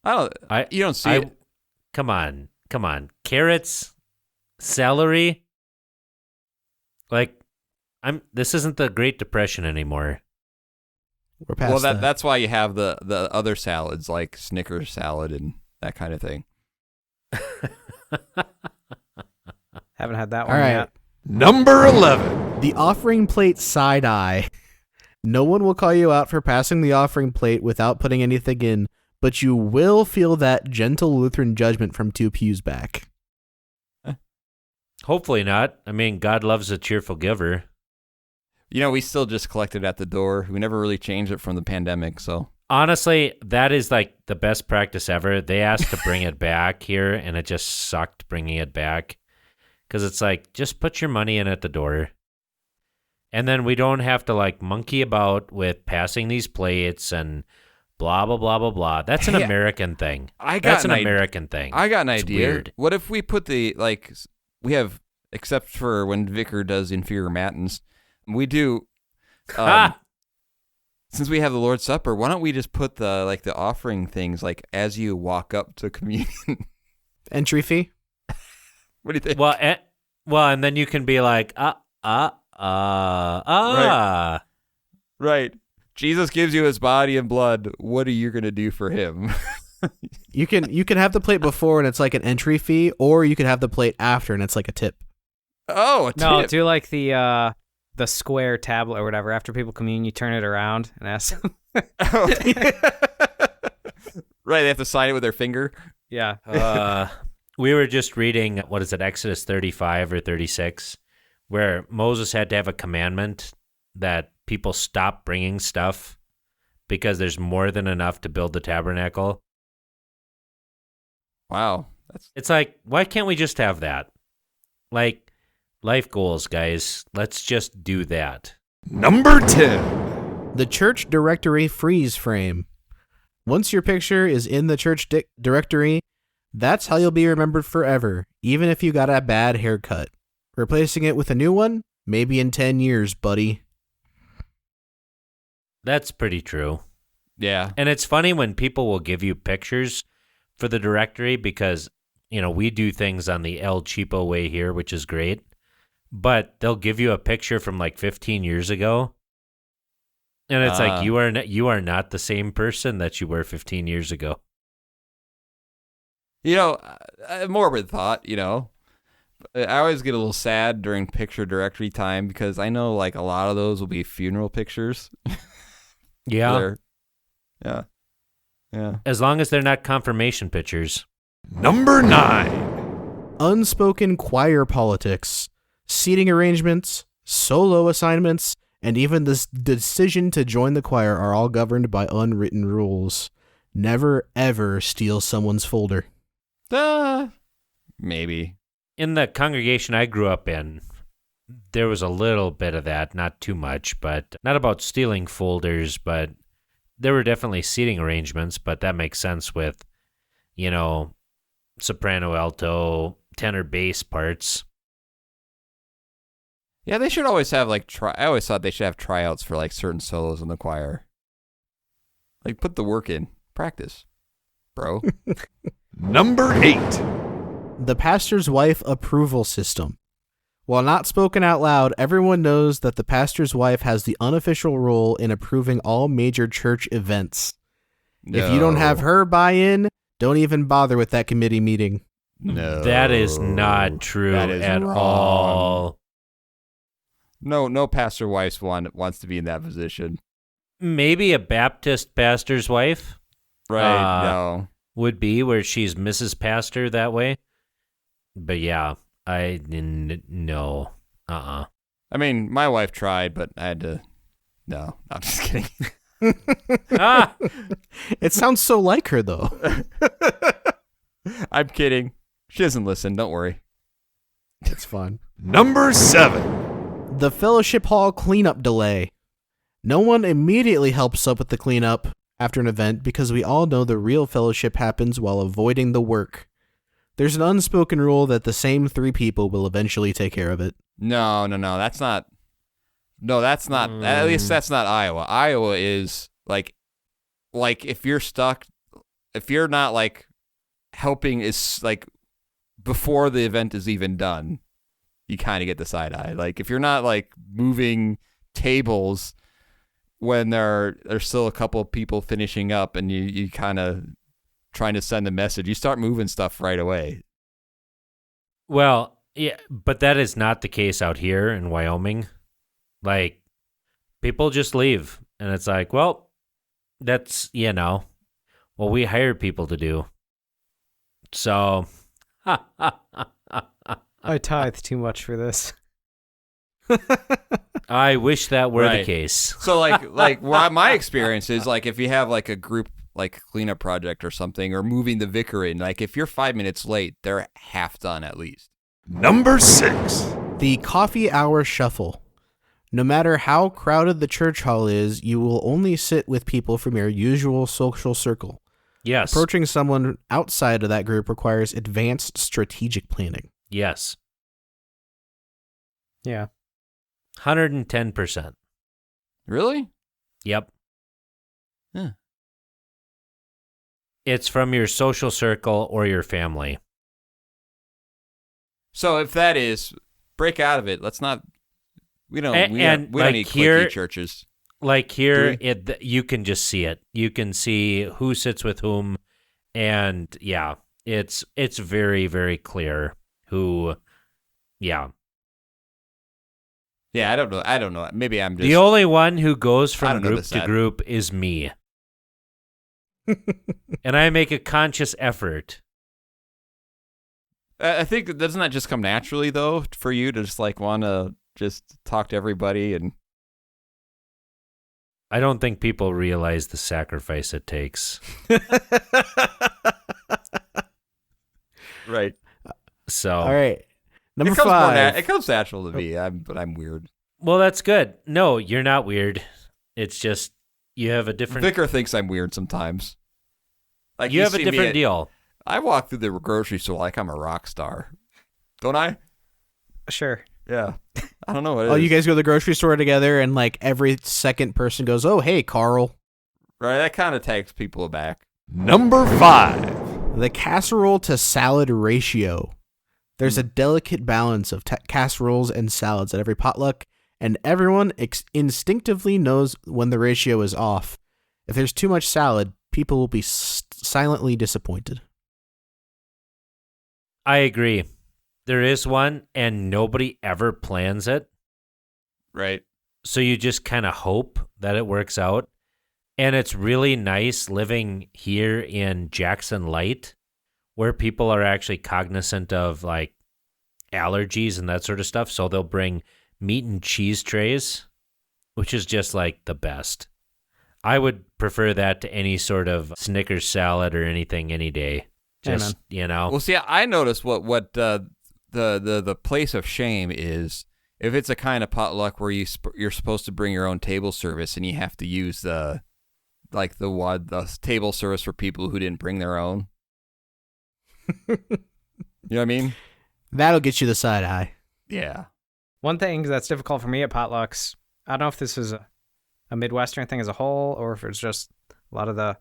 B: You don't see it.
D: Come on. Carrots, celery. Like, this isn't the Great Depression anymore.
A: We're past
B: Well,
A: that.
B: that's why you have the other salads like Snickers salad and that kind of thing.
E: Haven't had that
A: All
E: one
A: right.
E: yet.
C: Number 11.
A: The offering plate side eye. No one will call you out for passing the offering plate without putting anything in, but you will feel that gentle Lutheran judgment from 2 pews back.
D: Hopefully not. I mean, God loves a cheerful giver.
B: We still just collect it at the door. We never really changed it from the pandemic, so.
D: Honestly, that is like the best practice ever. They asked to bring it back here, and it just sucked bringing it back. Because it's like, just put your money in at the door. And then we don't have to like monkey about with passing these plates and blah, blah, blah, blah, blah. That's an
B: Yeah.
D: American thing.
B: That's
D: That's an American thing.
B: I got an
D: It's
B: idea.
D: weird.
B: What if we put we have, except for when Vicar does inferior matins, we do, since we have the Lord's Supper, why don't we just put the offering things like as you walk up to communion?
A: Entry fee?
B: What do you think?
D: Well, and then you can be like,
B: Right. Jesus gives you his body and blood. What are you going to do for him?
A: You can have the plate before and it's like an entry fee, or you could have the plate after and it's like a tip.
B: Oh, a
E: No,
B: tip.
E: do like the square tablet or whatever. After people commune, you turn it around and ask them.
B: Right, they have to sign it with their finger.
E: Yeah.
D: We were just reading, what is it, Exodus 35 or 36, where Moses had to have a commandment that people stop bringing stuff because there's more than enough to build the tabernacle.
B: Wow.
D: It's like, why can't we just have that? Like, life goals, guys. Let's just do that.
C: Number 10.
A: The church directory freeze frame. Once your picture is in the church directory, that's how you'll be remembered forever, even if you got a bad haircut. Replacing it with a new one? Maybe in 10 years, buddy.
D: That's pretty true.
B: Yeah.
D: And it's funny when people will give you pictures for the directory because, we do things on the El Cheapo way here, which is great. But they'll give you a picture from like 15 years ago. And it's like, you are not the same person that you were 15 years ago.
B: A morbid thought, I always get a little sad during picture directory time because I know like a lot of those will be funeral pictures.
D: Yeah.
B: Yeah.
D: As long as they're not confirmation pictures.
C: Number 9.
A: Unspoken choir politics, seating arrangements, solo assignments, and even the decision to join the choir are all governed by unwritten rules. Never, ever steal someone's folder.
B: Maybe.
D: In the congregation I grew up in, there was a little bit of that, not too much, but not about stealing folders, but there were definitely seating arrangements, but that makes sense with, soprano, alto, tenor, bass parts.
B: Yeah, they should always have I always thought they should have tryouts for like certain solos in the choir. Like put the work in, practice, bro.
C: Number 8.
A: The pastor's wife approval system. While not spoken out loud, everyone knows that the pastor's wife has the unofficial role in approving all major church events.
B: No.
A: If you don't have her buy-in, don't even bother with that committee meeting.
B: No.
D: That is not true
B: That is
D: at
B: wrong.
D: all.
B: No pastor wife wants to be in that position.
D: Maybe a Baptist pastor's wife
B: Right, no.
D: would be where she's Mrs. Pastor that way. But yeah, no.
B: I mean, my wife tried, but I had to... No, I'm just kidding.
A: It sounds so like her, though.
B: I'm kidding. She doesn't listen, don't worry.
A: It's fun.
C: Number 7.
A: The fellowship hall cleanup delay. No one immediately helps up with the cleanup after an event because we all know the real fellowship happens while avoiding the work. There's an unspoken rule that the same 3 people will eventually take care of it.
B: No, that's not... No, that's not... At least that's not Iowa. Iowa is, like if you're stuck... If you're not, like, helping is, like, before the event is even done, you kind of get the side eye. Like, if you're not, like, moving tables when there's still a couple of people finishing up and you kind of trying to send a message, you start moving stuff right away.
D: Well, yeah, but that is not the case out here in Wyoming. Like, people just leave, and it's like, well, that's, what we hired people to do. So,
E: I tithe too much for this.
D: I wish that were the
B: Right.
D: case.
B: So, like my experience is, like, if you have, like, a group, like, cleanup project or something, or moving the vicar in, like, if you're 5 minutes late, they're half done at least.
C: Number 6.
A: The coffee hour shuffle. No matter how crowded the church hall is, you will only sit with people from your usual social circle.
D: Yes.
A: Approaching someone outside of that group requires advanced strategic planning.
D: Yes.
E: Yeah.
D: 110%.
B: Really?
D: Yep.
B: Yeah.
D: It's from your social circle or your family.
B: So if that is, break out of it. Let's not. We don't. We
D: And
B: don't need cliquey churches.
D: Like here,
B: Do
D: you can just see it. You can see who sits with whom, and yeah, it's very, very clear who. Yeah.
B: Yeah, I don't know. Maybe I'm just
D: The only one who goes
B: I
D: from
B: don't know
D: group
B: this
D: to
B: ad.
D: group is me. And I make a conscious effort.
B: I think doesn't that just come naturally though for you to just like want to just talk to everybody and.
D: I don't think people realize the sacrifice it takes.
B: Right.
D: So,
A: All right. Number
B: it comes
A: 5.
B: it comes natural to me. But I'm weird.
D: well, that's good. No, you're not weird. It's just you have a different.
B: Vicar thinks I'm weird sometimes. Like
D: You have a
B: see me
D: different
B: at-
D: deal.
B: I walk through the grocery store like I'm a rock star, don't I?
E: Sure.
B: Yeah. I don't know what it
A: Oh,
B: is.
A: you guys go to the grocery store together, and like every second person goes, "Oh, hey, Carl."
B: Right, that kind of takes people aback.
C: Number 5.
A: The casserole to salad ratio. There's a delicate balance of casseroles and salads at every potluck, and everyone instinctively knows when the ratio is off. If there's too much salad, people will be silently disappointed.
D: I agree. There is one, and nobody ever plans it.
B: Right.
D: So you just kind of hope that it works out. And it's really nice living here in Jackson Light, where people are actually cognizant of like allergies and that sort of stuff. So they'll bring meat and cheese trays, which is just like the best. I would prefer that to any sort of Snickers salad or anything any day. Just, you know.
B: Well, see, I noticed what the place of shame is if it's a kind of potluck where you're supposed to bring your own table service and you have to use the table service for people who didn't bring their own. You know what I mean?
A: That'll get you the side eye.
B: Yeah.
E: One thing that's difficult for me at potlucks, I don't know if this is a Midwestern thing as a whole or if it's just a lot of the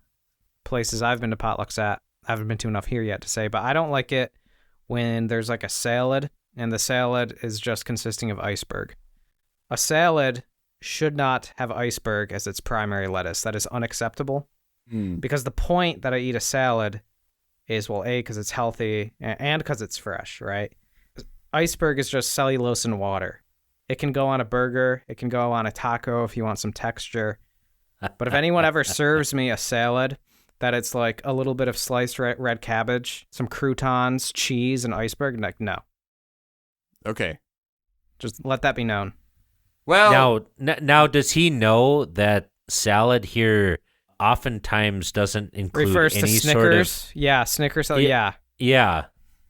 E: places I've been to potlucks at. I haven't been to enough here yet to say, but I don't like it when there's like a salad and the salad is just consisting of iceberg. A salad should not have iceberg as its primary lettuce. That is unacceptable because the point that I eat a salad is, well, A, because it's healthy and because it's fresh, right? Iceberg is just cellulose and water. It can go on a burger. It can go on a taco if you want some texture. But if anyone ever serves me a salad that it's like a little bit of sliced red cabbage, some croutons, cheese, and iceberg, like, no.
B: Okay.
E: Just let that be known.
B: Well,
D: now does he know that salad here oftentimes doesn't include
E: refers
D: any
E: to
D: sort
E: Snickers?
D: of...
E: Yeah, Snickers.
D: Yeah.
E: Yeah.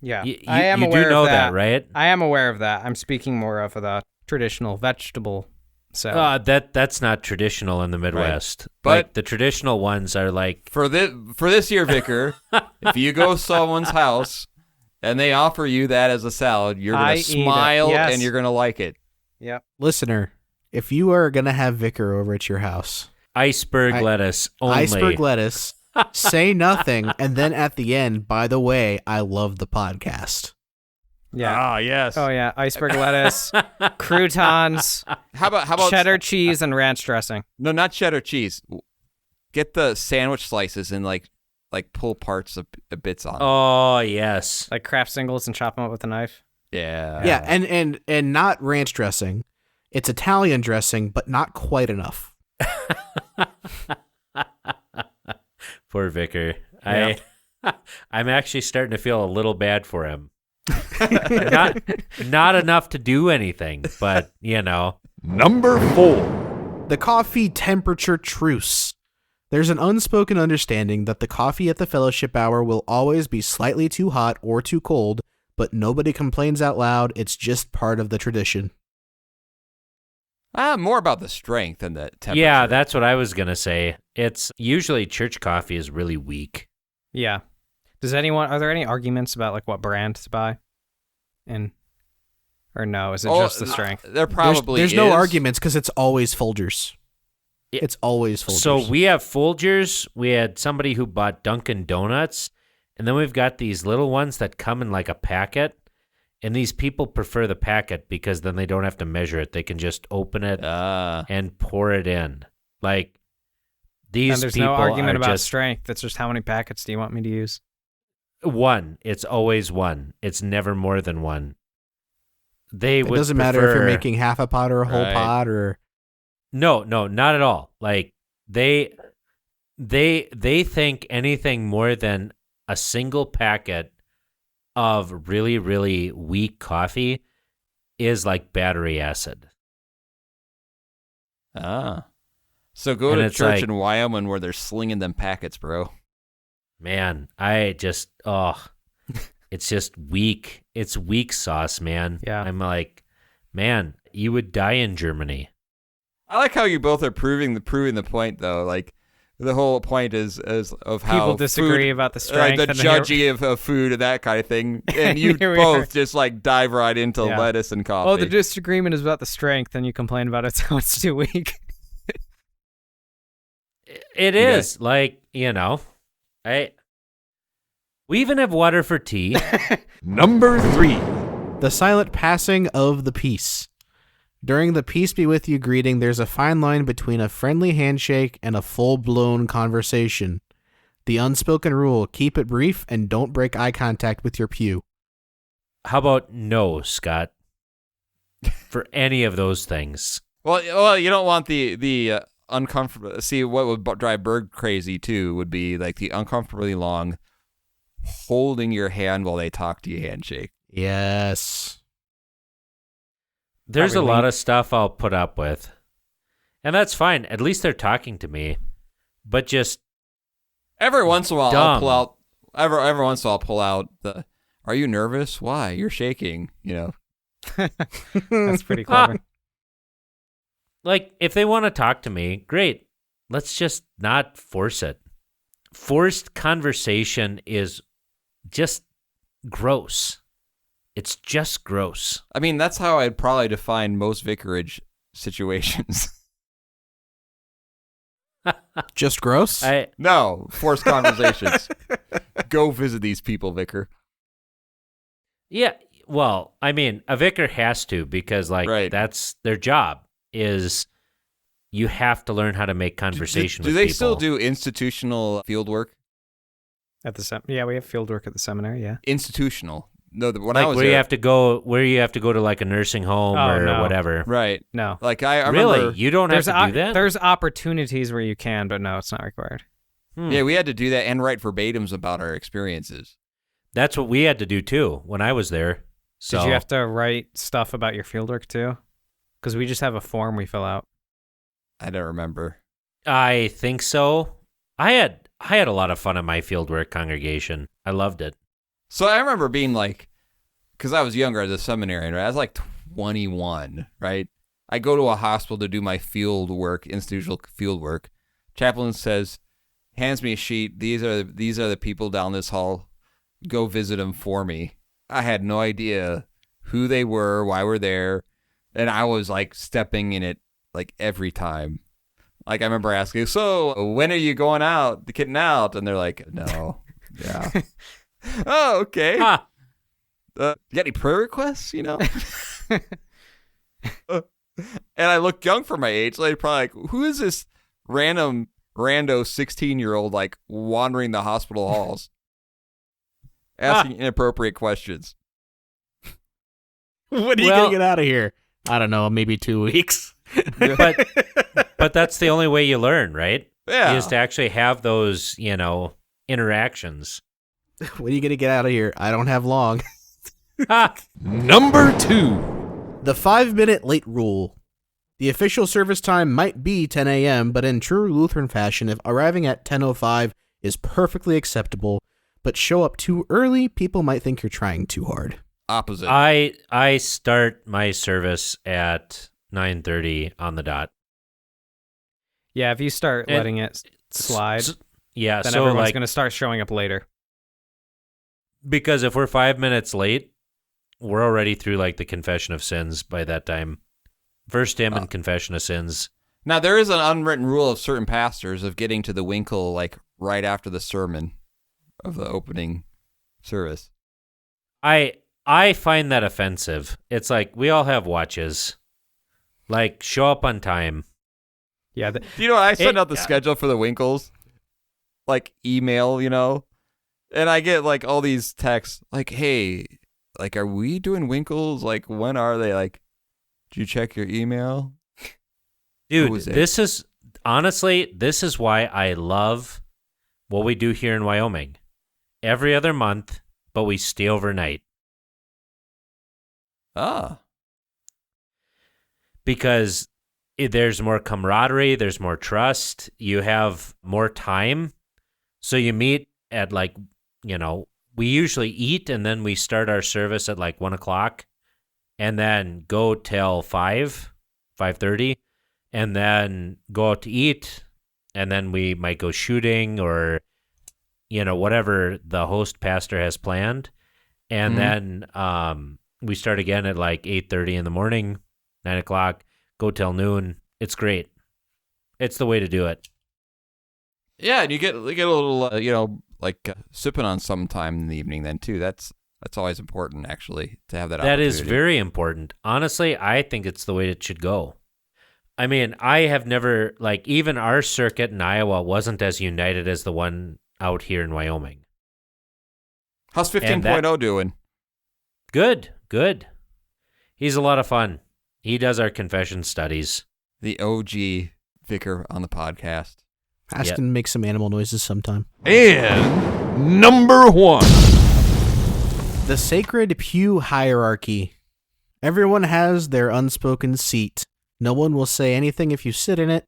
E: I am
D: you
E: aware
D: do know
E: of that.
D: right?
E: I am aware of that. I'm speaking more of the traditional vegetable salad.
D: That's not traditional in the Midwest.
B: But
D: like, the traditional ones are like...
B: For this year, Vicar, if you go to someone's house and they offer you that as a salad, you're going to smile and you're going to like it.
E: Yep.
A: Listener, if you are going to have Vicar over at your house,
D: iceberg lettuce only.
A: Iceberg lettuce, say nothing, and then at the end, by the way, I love the podcast.
E: Yeah.
B: Ah, yes.
E: Oh, yeah. Iceberg lettuce, croutons,
B: How about
E: cheddar cheese, and ranch dressing.
B: No, not cheddar cheese. Get the sandwich slices and like pull parts of bits on.
D: Oh, yes.
E: Like Kraft singles and chop them up with a knife.
B: Yeah.
A: Yeah, and not ranch dressing. It's Italian dressing, but not quite enough.
D: Poor Vicar.
E: Yeah.
D: I'm actually starting to feel a little bad for him. Not enough to do anything, but, you know.
C: Number 4.
A: The coffee temperature truce. There's an unspoken understanding that the coffee at the fellowship hour will always be slightly too hot or too cold, but nobody complains out loud. It's just part of the tradition.
B: More about the strength than the temperature.
D: Yeah, that's what I was going to say. It's usually church coffee is really weak.
E: Yeah. Are there any arguments about like what brand to buy? Or no, is it just the strength?
B: There probably
A: There's
B: is.
A: no arguments because it's always Folgers. It's always Folgers.
D: So we have Folgers. We had somebody who bought Dunkin' Donuts. And then we've got these little ones that come in like a packet. And these people prefer the packet because then they don't have to measure it. They can just open it and pour it in. Like, these
E: and there's
D: people
E: no argument
D: are
E: about
D: just
E: strength. It's just how many packets do you want me to use?
D: one. It's always one. It's never more than one.
A: It doesn't matter if you're making half a pot or a whole pot or...
D: No, not at all. Like, they think anything more than a single packet of really, really weak coffee is like battery acid.
B: So go to church in Wyoming where they're slinging them packets, bro.
D: Man, it's just weak. It's weak sauce, man.
E: Yeah.
D: I'm like, man, you would die in Germany.
B: I like how you both are proving the point, though. Like, the whole point is of how
E: people disagree about the strength,
B: the judgy of food and that kind of thing, and you both just like dive right into lettuce and coffee.
E: Oh, the disagreement is about the strength, and you complain about it, so it's too weak.
D: It is like, you know, We even have water for tea.
C: Number 3.
A: The silent passing of the peace. During the peace be with you greeting, there's a fine line between a friendly handshake and a full-blown conversation. The unspoken rule, keep it brief and don't break eye contact with your pew.
D: How about no, Scott? For any of those things.
B: Well, you don't want the uncomfortable. See, what would drive Berg crazy too would be like the uncomfortably long holding your hand while they talk to you handshake.
A: Yes.
D: There's
E: Probably
D: a lot of stuff I'll put up with. And that's fine. At least they're talking to me. But just
B: Every once in a while,
D: Dumb.
B: I'll pull out. Every once in a while, I'll pull out the. Are you nervous? Why? You're shaking. You know.
E: That's pretty clever.
D: like, if they want to talk to me, great. Let's just not force it. Forced conversation is just gross. It's just gross.
B: I mean, that's how I'd probably define most vicarage situations.
A: Just gross?
B: No, forced conversations. Go visit these people, vicar.
D: Yeah, well, I mean, a vicar has to because, like,
B: Right.
D: that's their job is you have to learn how to make conversation
B: Do
D: with
B: they
D: people.
B: still do institutional field work?
E: At the yeah, we have field work at the seminary. Yeah.
B: Institutional. No, when
D: like
B: I was
D: where
B: there,
D: you have to go to like a nursing home
E: Oh,
D: or
E: no.
D: whatever.
B: right.
E: No.
B: Like I
D: Really?
B: remember.
D: You don't have
E: There's
D: to do that?
E: there's opportunities where you can, but no, it's not required.
B: Yeah, we had to do that and write verbatims about our experiences.
D: That's what we had to do too when I was there. So
E: Did you have to write stuff about your fieldwork too? Because we just have a form we fill out.
B: I don't remember.
D: I think so. I had a lot of fun at my fieldwork congregation. I loved it.
B: So I remember being like, because I was younger as a seminarian, right? I was like 21, right? I go to a hospital to do my field work, institutional field work. Chaplain says, hands me a sheet. These are the people down this hall. Go visit them for me. I had no idea who they were, why we're there, and I was like stepping in it like every time. Like I remember asking, so when are you going out, getting out? And they're like, no, yeah. Oh, okay.
D: Ah,
B: You got any prayer requests, you know? And I look young for my age. Like, probably like, who is this rando 16-year-old like wandering the hospital halls? Asking inappropriate questions.
A: When are you
D: Well-
A: going to get out of here? I don't know, maybe 2 weeks.
D: but that's the only way you learn, right?
B: Yeah.
D: Is to actually have those, interactions.
A: When are you going to get out of here? I don't have long.
D: Ah,
C: Number 2.
A: The 5-minute late rule. The official service time might be 10 a.m., but in true Lutheran fashion, if arriving at 10:05 is perfectly acceptable, but show up too early, people might think you're trying too hard.
B: Opposite.
D: I start my service at 9:30 on the dot.
E: Yeah, if you start
D: And-
E: letting it slide,
D: Yeah,
E: then
D: so
E: everyone's
D: like
E: going to start showing up later.
D: because if we're 5 minutes late, we're already through like the confession of sins by that time. First hymn and confession of sins.
B: Now, there is an unwritten rule of certain pastors of getting to the winkle like right after the sermon of the opening service.
D: I find that offensive. It's like we all have watches. Like show up on time.
E: Yeah,
B: Do you know what? I send out the
E: yeah.
B: schedule for the winkles, like email, and I get like all these texts like, hey, like, are we doing winkles? Like, when are they? Like, did you check your email?
D: Dude,
B: was it?
D: this is why I love what we do here in Wyoming. Every other month, but we stay overnight.
B: Ah,
D: Because there's more camaraderie, there's more trust, you have more time. So you meet at we usually eat and then we start our service at like 1:00 and then go till 5:30 and then go out to eat and then we might go shooting or whatever the host pastor has planned. And then we start again at like 8:30 in the morning, 9:00, go till noon. It's great. It's the way to do it.
B: yeah, and you get a little, sipping on sometime in the evening then too. That's always important, actually, to have that
D: That is
B: opportunity.
D: very important. Honestly, I think it's the way it should go. I mean, I have never, even our circuit in Iowa wasn't as united as the one out here in Wyoming.
B: How's 15.0 doing?
D: Good. He's a lot of fun. He does our confession studies.
B: The OG vicar on the podcast.
A: Ask him to make some animal noises sometime.
C: And number 1.
A: The sacred pew hierarchy. Everyone has their unspoken seat. No one will say anything if you sit in it,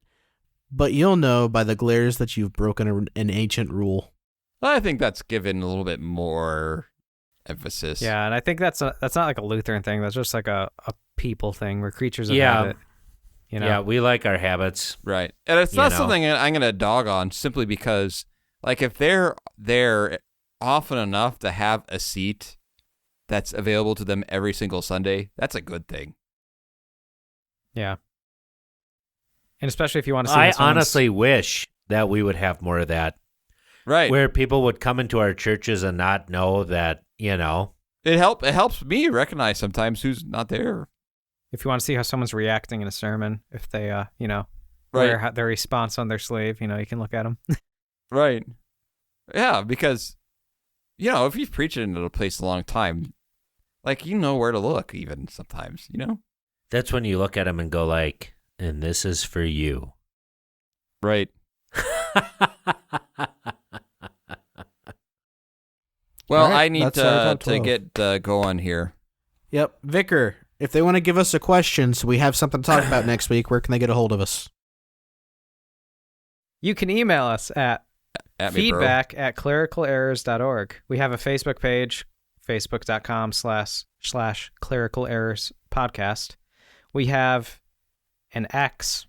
A: but you'll know by the glares that you've broken an ancient rule.
B: I think that's given a little bit more emphasis.
E: Yeah, and I think that's not like a Lutheran thing. That's just like a people thing. We're creatures of
D: Yeah.
E: habit. You know?
D: Yeah, we like our habits.
B: Right. And it's not something I'm going to dog on simply because, if they're there often enough to have a seat that's available to them every single Sunday, that's a good thing.
E: Yeah. And especially if you want to see
D: I
E: when someone's-
D: honestly wish that we would have more of that.
B: Right.
D: Where people would come into our churches and not know that,
B: It helps me recognize sometimes who's not there.
E: if you want to see how someone's reacting in a sermon, if they,
B: Right.
E: wear their response on their sleeve, you can look at them.
B: Right. Yeah, because, if you've preached in a place a long time, you know where to look even sometimes,
D: that's when you look at them and go and this is for you.
B: Right. Well,
A: All right,
B: I need
A: that's our top
B: to
A: 12.
B: get going here.
A: Yep. Vicar, if they want to give us a question so we have something to talk about next week, where can they get a hold of us?
E: You can email us at
B: At me, bro.
E: feedback@clericalerrors.org. We have a Facebook page, facebook.com/clericalerrorspodcast. We have an X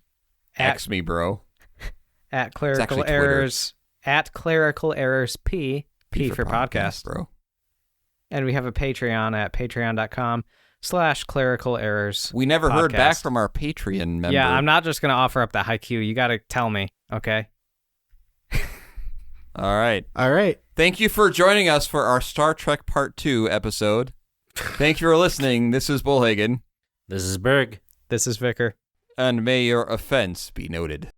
B: X me, bro.
E: at
B: It's
E: clerical
B: actually
E: errors at clerical errors P for podcast.
B: bro.
E: And we have a Patreon at patreon.com/clerical errors.
B: We never heard back
E: podcast.
B: from our Patreon member.
E: Yeah, I'm not just going to offer up the high Q. You got to tell me, okay?
B: All right.
A: All right.
B: Thank you for joining us for our Star Trek Part 2 episode. Thank you for listening. This is Bullhagen.
D: This is Berg.
E: This is Vicar.
B: And may your offense be noted.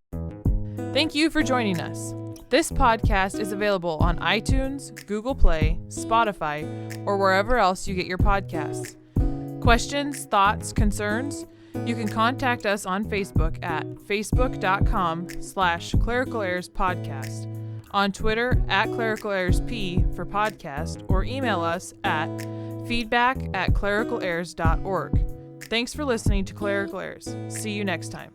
F: Thank you for joining us. This podcast is available on iTunes, Google Play, Spotify, or wherever else you get your podcasts. Questions, thoughts, concerns? You can contact us on Facebook at facebook.com/clericalerrorspodcast, on Twitter @clericalerrorsp for podcast, or email us at feedback@clericalerrors.org. Thanks for listening to Clerical Errors. See you next time.